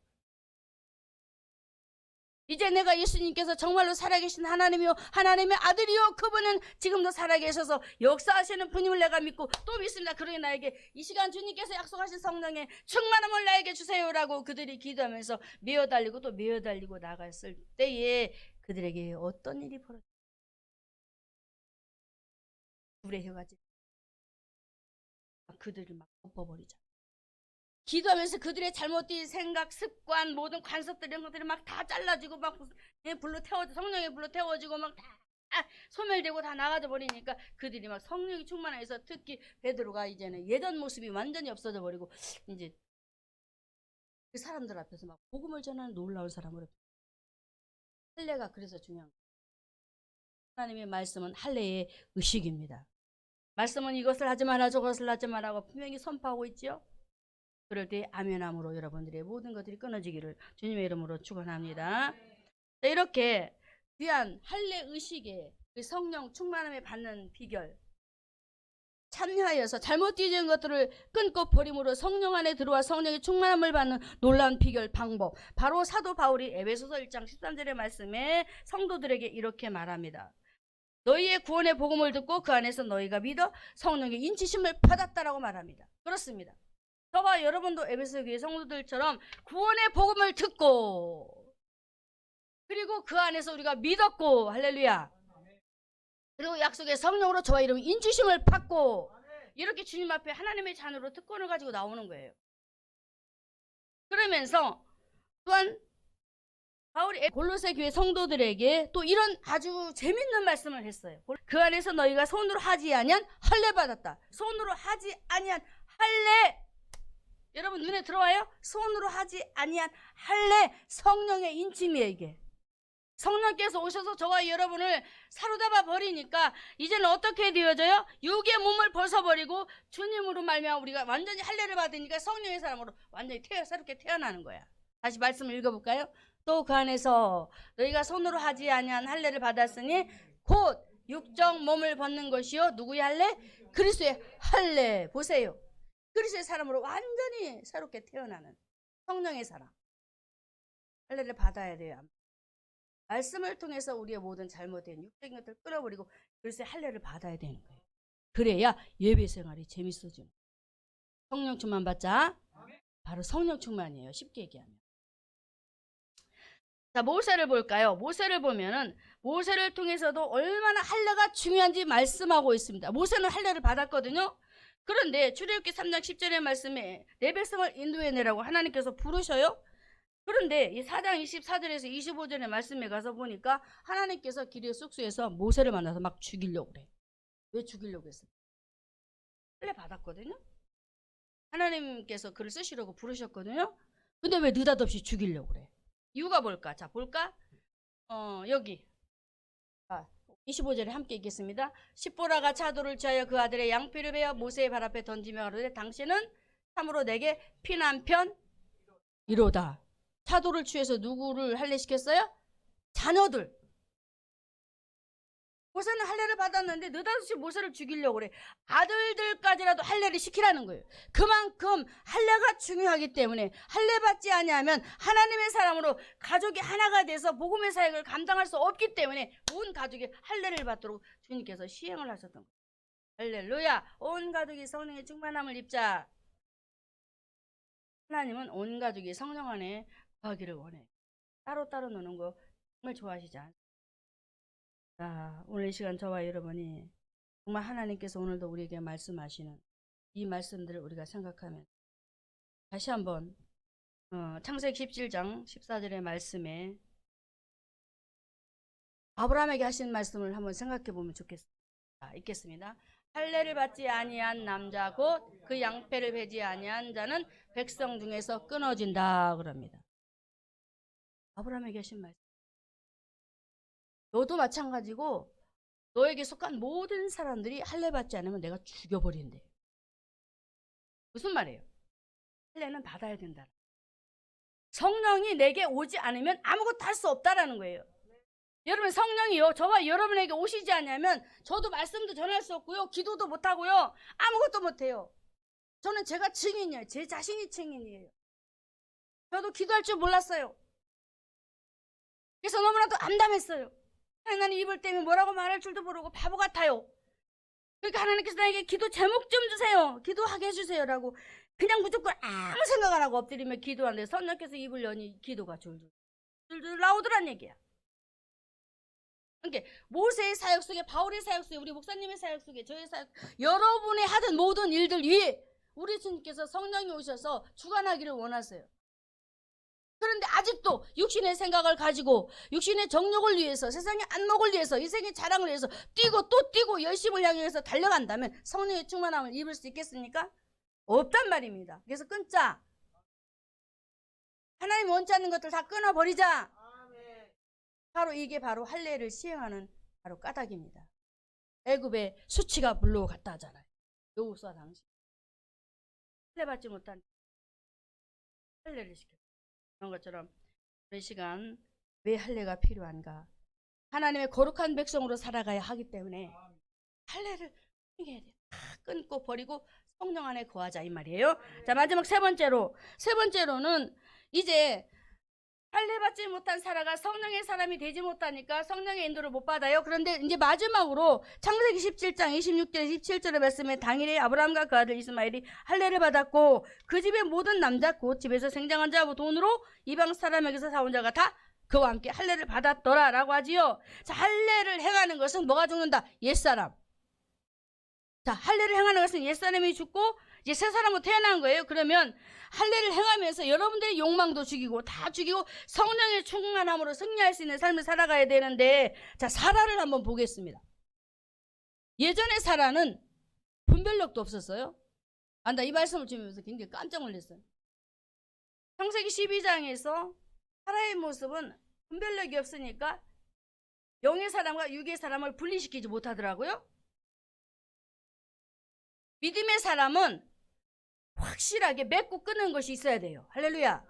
이제 내가 예수님께서 정말로 살아계신 하나님이요 하나님의 아들이요 그분은 지금도 살아계셔서 역사하시는 분임을 내가 믿고 또 믿습니다. 그러니 나에게 이 시간 주님께서 약속하신 성령의 충만함을 나에게 주세요라고 그들이 기도하면서 메어달리고 또 메어달리고 나갔을 때에 그들에게 어떤 일이 벌어졌어요? 불의 혀가지 그들을 막 덮어버리자. 기도하면서 그들의 잘못된 생각, 습관, 모든 관습들 이런 것들이 막 다 잘라지고 막 불로 성령의 불로 태워지고 막 다 소멸되고 다 나가져 버리니까 그들이 막 성령이 충만해서 특히 베드로가 이제는 예전 모습이 완전히 없어져 버리고 이제 그 사람들 앞에서 막 복음을 전하는 놀라운 사람으로 할례가 그래서 중요한 거예요. 하나님의 말씀은 할례의 의식입니다. 말씀은 이것을 하지 마라 저것을 하지 마라고 분명히 선포하고 있지요. 그럴 때 아멘함으로 여러분들의 모든 것들이 끊어지기를 주님의 이름으로 축원합니다. 이렇게 귀한 할례 의식에 그 성령 충만함에 받는 비결, 참여하여서 잘못 뒤진 것들을 끊고 버림으로 성령 안에 들어와 성령의 충만함을 받는 놀라운 비결 방법, 바로 사도 바울이 에베소서 1장 13절의 말씀에 성도들에게 이렇게 말합니다. 너희의 구원의 복음을 듣고 그 안에서 너희가 믿어 성령의 인치심을 받았다라고 말합니다. 그렇습니다. 저와 여러분도 에베소 교회 성도들처럼 구원의 복음을 듣고 그리고 그 안에서 우리가 믿었고, 할렐루야, 그리고 약속의 성령으로 저와 이름이 인치심을 받고 이렇게 주님 앞에 하나님의 자녀로 특권을 가지고 나오는 거예요. 그러면서 또한 바울이 골로새 교회 성도들에게 또 이런 아주 재밌는 말씀을 했어요. 그 안에서 너희가 손으로 하지 아니한 할례 받았다. 손으로 하지 아니한 할례. 여러분 눈에 들어와요? 손으로 하지 아니한 할례, 성령의 인침이에요. 이게 성령께서 오셔서 저와 여러분을 사로잡아 버리니까 이제는 어떻게 되어져요? 육의 몸을 벗어버리고 주님으로 말미암아 우리가 완전히 할례를 받으니까 성령의 사람으로 완전히 새롭게 태어나는 거야. 다시 말씀을 읽어볼까요? 또 그 안에서 너희가 손으로 하지 아니한 할례를 받았으니 곧 육적 몸을 벗는 것이요. 누구의 할례? 그리스도의 할례. 보세요. 그리스도의 사람으로 완전히 새롭게 태어나는 성령의 사람. 할례를 받아야 돼요. 말씀을 통해서 우리의 모든 잘못된 육적인 것들을 끊어버리고 그리스도의 할례를 받아야 되는 거예요. 그래야 예배 생활이 재밌어지는 거예요. 성령 충만 받자. 바로 성령 충만이에요. 쉽게 얘기하면. 자, 모세를 볼까요? 모세를 보면은 모세를 통해서도 얼마나 할례가 중요한지 말씀하고 있습니다. 모세는 할례를 받았거든요. 그런데 출애굽기 3장 10절의 말씀에 내 백성을 인도해내라고 하나님께서 부르셔요. 그런데 이 4장 24절에서 25절의 말씀에 가서 보니까 하나님께서 길의 쑥수에서 모세를 만나서 막 죽이려고 그래. 왜 죽이려고 했어요? 할례 받았거든요. 하나님께서 그를 쓰시려고 부르셨거든요. 근데 왜 느닷없이 죽이려고 그래? 이유가 뭘까? 자, 볼까? 여기 25절에 함께 읽겠습니다. 십보라가 차도를 취하여 그 아들의 양피를 베어 모세의 발 앞에 던지며 가로되 당신은 참으로 내게 피난편 이로다. 차도를 취해서 누구를 할례시켰어요? 자녀들. 모세는 할례를 받았는데 느닷없이 모세를 죽이려고 그래. 아들들까지라도 할례를 시키라는 거예요. 그만큼 할례가 중요하기 때문에 할례 받지 아니하면 하나님의 사람으로 가족이 하나가 돼서 복음의 사역을 감당할 수 없기 때문에 온 가족이 할례를 받도록 주님께서 시행을 하셨던 거예요. 할렐루야. 온 가족이 성령의 충만함을 입자. 하나님은 온 가족이 성령 안에 거하기를 원해. 따로따로 노는 거 정말 좋아하시지 않아요. 자, 오늘 이 시간 저와 여러분이 정말 하나님께서 오늘도 우리에게 말씀하시는 이 말씀들을 우리가 생각하면 다시 한번 창세기 17장 14절의 말씀에 아브라함에게 하신 말씀을 한번 생각해 보면 좋겠습니다. 읽겠습니다. 할례를 받지 아니한 남자 곧 그 양패를 베지 아니한 자는 백성 중에서 끊어진다 그럽니다. 아브라함에게 하신 말씀. 너도 마찬가지고 너에게 속한 모든 사람들이 할례 받지 않으면 내가 죽여버린대. 무슨 말이에요? 할례는 받아야 된다. 성령이 내게 오지 않으면 아무것도 할 수 없다라는 거예요. 여러분 성령이요 저와 여러분에게 오시지 않으면 저도 말씀도 전할 수 없고요. 기도도 못하고요. 아무것도 못해요. 저는 제가 증인이에요. 제 자신이 증인이에요. 저도 기도할 줄 몰랐어요. 그래서 너무나도 암담했어요. 하나님 입을 때문에 뭐라고 말할 줄도 모르고 바보 같아요. 그러니까 하나님께서 나에게 기도 제목 좀 주세요. 기도하게 해주세요라고 그냥 무조건 아무 생각 안 하고 엎드리며 기도하는데 성령께서 입을 여니 기도가 줄줄 나오더란 얘기야. 그러니까 모세의 사역 속에 바울의 사역 속에 우리 목사님의 사역 속에 저의 사역 여러분의 하던 모든 일들 위에 우리 주님께서 성령이 오셔서 주관하기를 원하세요. 그런데 아직도 육신의 생각을 가지고 육신의 정욕을 위해서 세상의 안목을 위해서 인생의 자랑을 위해서 뛰고 또 뛰고 열심을 향해서 달려간다면 성령의 충만함을 입을 수 있겠습니까? 없단 말입니다. 그래서 끊자. 하나님 원치 않는 것들 다 끊어버리자. 바로 이게 바로 할례를 시행하는 바로 까닭입니다. 애굽의 수치가 물로 갔다 하잖아요. 여호수아 당시 할례 받지 못한 할례를 시켰어요. 그런 것처럼 우리 시간 왜 할례가 필요한가? 하나님의 거룩한 백성으로 살아가야 하기 때문에 할례를 해야 돼요. 다 끊고 버리고 성령 안에 거하자 이 말이에요. 자, 마지막 세 번째로는 이제 할례 받지 못한 사라가 성령의 사람이 되지 못하니까 성령의 인도를 못 받아요. 그런데 이제 마지막으로 창세기 17장 26절 27절의 말씀에 당일에 아브라함과 그 아들 이스마엘이 할례를 받았고 그 집의 모든 남자 곧 집에서 생장한 자와 돈으로 이방 사람에게서 사온 자가 다 그와 함께 할례를 받았더라라고 하지요. 자, 할례를 행하는 것은 뭐가 죽는다? 옛사람. 자, 할례를 행하는 것은 옛사람이 죽고 이제 새 사람으로 태어난 거예요. 그러면 할례를 행하면서 여러분들의 욕망도 죽이고 다 죽이고 성령의 충만함으로 승리할 수 있는 삶을 살아가야 되는데, 자, 사라를 한번 보겠습니다. 예전에 사라는 분별력도 없었어요. 나 이 말씀을 주면서 굉장히 깜짝 놀랐어요. 창세기 12장에서 사라의 모습은 분별력이 없으니까 영의 사람과 육의 사람을 분리시키지 못하더라고요. 믿음의 사람은 확실하게 맺고 끊는 것이 있어야 돼요. 할렐루야.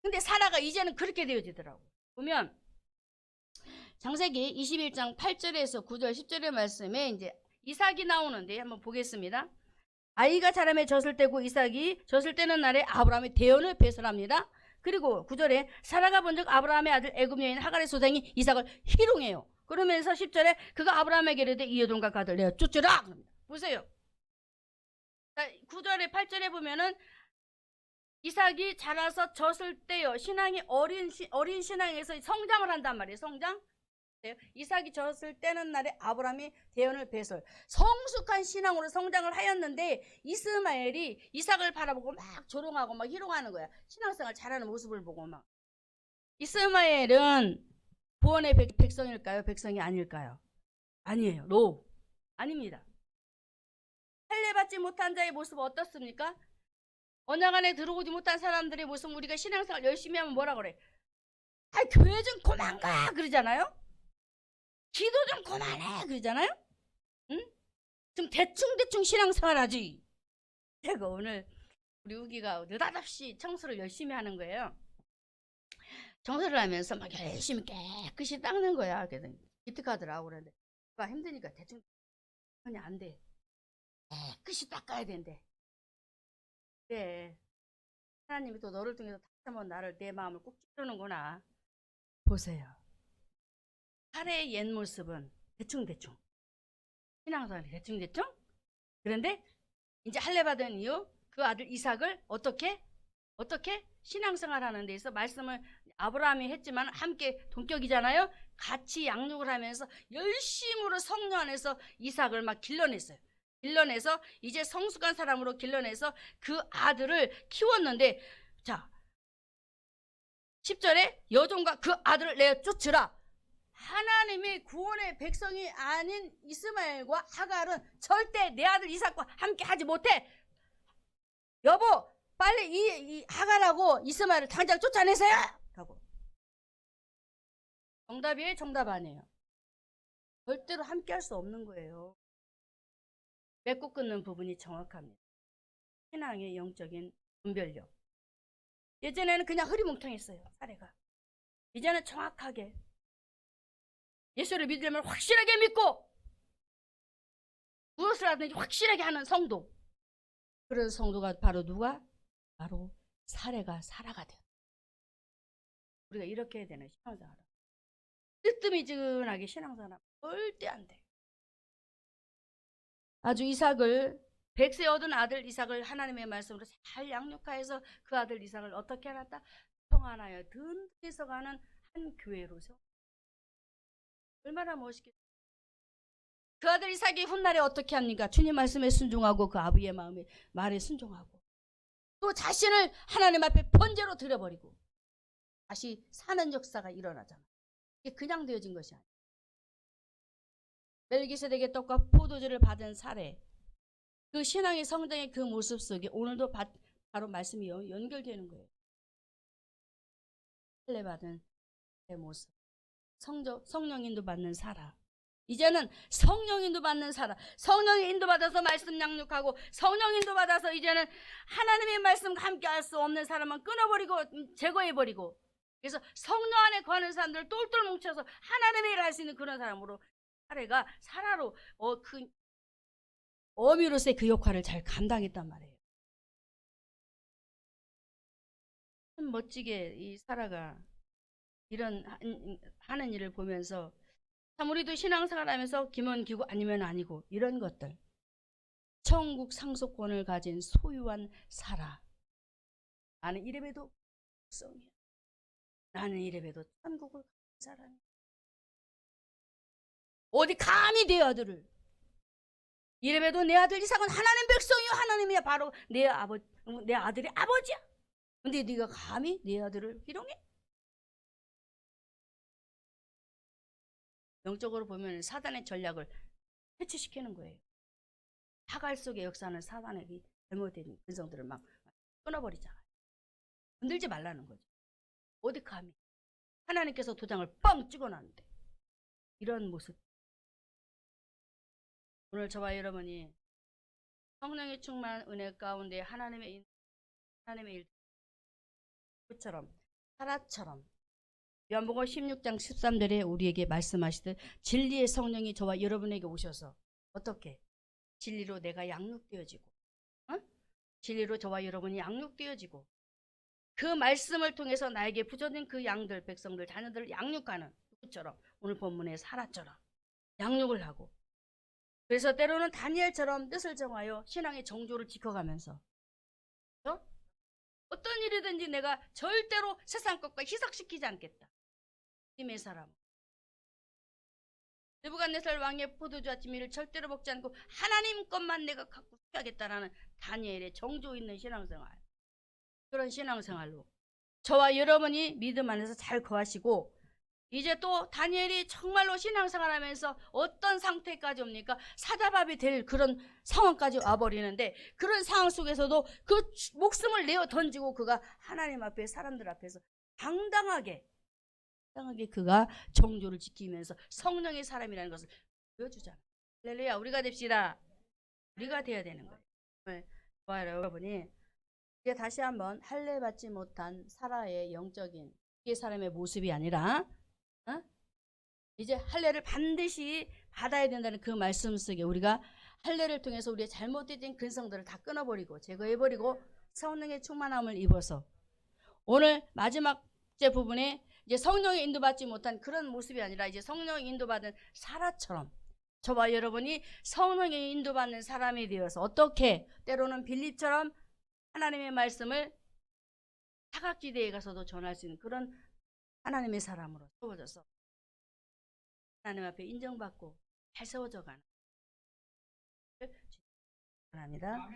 근데 사라가 이제는 그렇게 되어지더라고. 보면 창세기 21장 8절에서 9절 10절의 말씀에 이제 이삭이 나오는데 한번 보겠습니다. 아이가 자라매 젖을 떼고 이삭이 젖을 떼는 날에 아브라함이 대언을 배설합니다. 그리고 9절에 사라가 본즉 아브라함의 아들 애굽 여인 하갈의 소생이 이삭을 희롱해요. 그러면서 10절에 그가 아브라함에게 이르되 이 여종과 그 아들 내어 쫓으라. 보세요. 9절에 8절에 보면은 이삭이 자라서 젖을 떼요. 신앙이 어린 신앙에서 성장을 한단 말이에요. 성장. 이삭이 젖을 떼는 날에 아브라함이 대언을 배설. 성숙한 신앙으로 성장을 하였는데 이스마엘이 이삭을 바라보고 막 조롱하고 막 희롱하는 거야. 신앙생활 잘하는 모습을 보고 막. 이스마엘은 구원의 백성일까요? 백성이 아닐까요? 아니에요. 노. 아닙니다. 할례 받지 못한 자의 모습은 어떻습니까? 언약 안에 들어오지 못한 사람들의 모습, 우리가 신앙생활 열심히 하면 뭐라 그래? 교회 좀 그만 가 그러잖아요. 기도 좀 그만해 그러잖아요. 응? 좀 대충 신앙생활 하지. 제가 오늘 우리 우기가 느닷없이 청소를 열심히 하는 거예요. 청소를 하면서 막 열심히 깨끗이 닦는 거야. 그래서 기특하더라고. 그런데 힘드니까 대충 그냥 안 돼. 깨끗이 닦아야 된대. 그래. 하나님이 또 너를 통해서 다시 한번 나를 내 마음을 꼭 찌르는구나. 보세요. 사례의 옛 모습은 대충. 신앙생활이 대충. 그런데 이제 할례 받은 이후 그 아들 이삭을 어떻게 신앙생활 하는 데 있어 말씀을 아브라함이 했지만 함께 동격이잖아요. 같이 양육을 하면서 열심으로 성령 안에서 이삭을 막 길러냈어요. 길러내서 이제 성숙한 사람으로 길러내서 그 아들을 키웠는데, 자 10절에 여종과 그 아들을 내어 쫓으라. 하나님이 구원의 백성이 아닌 이스마엘과 하갈은 절대 내 아들 이삭과 함께 하지 못해. 여보 빨리 이 하갈하고 이스마엘을 당장 쫓아내세요 하고. 정답이에요? 정답 아니에요? 절대로 함께 할 수 없는 거예요. 맺고 끊는 부분이 정확합니다. 신앙의 영적인 분별력. 예전에는 그냥 흐리멍텅했어요. 사례가. 이제는 정확하게 예수를 믿으려면 확실하게 믿고 무엇을 하든지 확실하게 하는 성도. 그런 성도가 바로 누가? 바로 사례가 사라가 돼요. 우리가 이렇게 해야 되는 신앙생활. 뜨뜨미지근하게 신앙생활 절대 안 돼. 아주 이삭을 100세 얻은 아들 이삭을 하나님의 말씀으로 잘 양육하여서 그 아들 이삭을 어떻게 해놨다? 평안하여 든든히 서가는 한 교회로 세워. 얼마나 멋있겠어요. 그 아들 이삭이 훗날에 어떻게 합니까? 주님 말씀에 순종하고 그 아버지의 말에 순종하고 또 자신을 하나님 앞에 번제로 드려버리고 다시 사는 역사가 일어나잖아. 이게 그냥 되어진 것이 아니야. 멜기세덱의 떡과 포도주를 받은 사례, 그 신앙의 성장의 그 모습 속에 오늘도 바로 말씀이 연결되는 거예요. 할례 받은 내 모습, 성령 인도 받는 사라. 이제는 성령 인도 받는 사라. 성령의 인도 받아서 말씀 양육하고 성령 인도 받아서 이제는 하나님의 말씀과 함께 할 수 없는 사람은 끊어버리고 제거해버리고 그래서 성령 안에 거하는 사람들 똘똘 뭉쳐서 하나님의 일을 할 수 있는 그런 사람으로 사례가 사라로 그 어미로서의 그 역할을 잘 감당했단 말이에요. 참 멋지게 이 사라가 이런 하는 일을 보면서 참 우리도 신앙생활하면서 기면 기고 아니면 아니고 이런 것들 천국 상속권을 가진 소유한 사라. 나는 이래봬도 백성이야. 나는 이래봬도 천국을 가진 사람이야. 어디 감히 내 아들을 이래봬도 내 아들 이삭은 하나님 백성이요 하나님이야. 바로 내 아들의 아버지야. 근데 네가 감히 내 아들을 희롱해? 영적으로 보면 사단의 전략을 해치시키는 거예요. 하갈 속의 역사는 사단의 잘못된 근성들을 막 끊어버리잖아요. 건들지 말라는 거죠. 어디 감히 하나님께서 도장을 뻥 찍어놨는데 이런 모습. 오늘 저와 여러분이 성령의 충만 은혜 가운데 하나님의 일 그처럼 사라처럼 요한복음 16장 13절에 우리에게 말씀하시듯 진리의 성령이 저와 여러분에게 오셔서 어떻게 진리로 내가 양육되어지고 진리로 저와 여러분이 양육되어지고 그 말씀을 통해서 나에게 부져진 그 양들 백성들 자녀들을 양육하는 그처럼 오늘 본문의 사라처럼 양육을 하고 그래서 때로는 다니엘처럼 뜻을 정하여 신앙의 정조를 지켜가면서 어떤 일이든지 내가 절대로 세상 것과 희석시키지 않겠다. 힘의 사람. 느부갓네살 왕의 포도주와 진미를 절대로 먹지 않고 하나님 것만 내가 갖고 살겠다라는 다니엘의 정조 있는 신앙생활. 그런 신앙생활로 저와 여러분이 믿음 안에서 잘 거하시고 이제 또 다니엘이 정말로 신앙생활하면서 어떤 상태까지 옵니까? 사자밥이 될 그런 상황까지 와버리는데 그런 상황 속에서도 그 목숨을 내어 던지고 그가 하나님 앞에 사람들 앞에서 당당하게 그가 정조를 지키면서 성령의 사람이라는 것을 보여주잖아요. 할렐루야. 우리가 됩시다. 우리가 돼야 되는 거예요. 네. 좋아요. 여러분이 이제 다시 한번 할례 받지 못한 사라의 영적인 사람의 모습이 아니라 이제 할례를 반드시 받아야 된다는 그 말씀 속에 우리가 할례를 통해서 우리의 잘못된 근성들을 다 끊어버리고 제거해버리고 성령의 충만함을 입어서 오늘 마지막 부분에 이제 성령의 인도받지 못한 그런 모습이 아니라 이제 성령의 인도받은 사라처럼 저와 여러분이 성령의 인도받는 사람이 되어서 어떻게 때로는 빌립처럼 하나님의 말씀을 사각지대에 가서도 전할 수 있는 그런 하나님의 사람으로 세워져서 하나님 앞에 인정받고 잘 세워져 가는 바랍니다.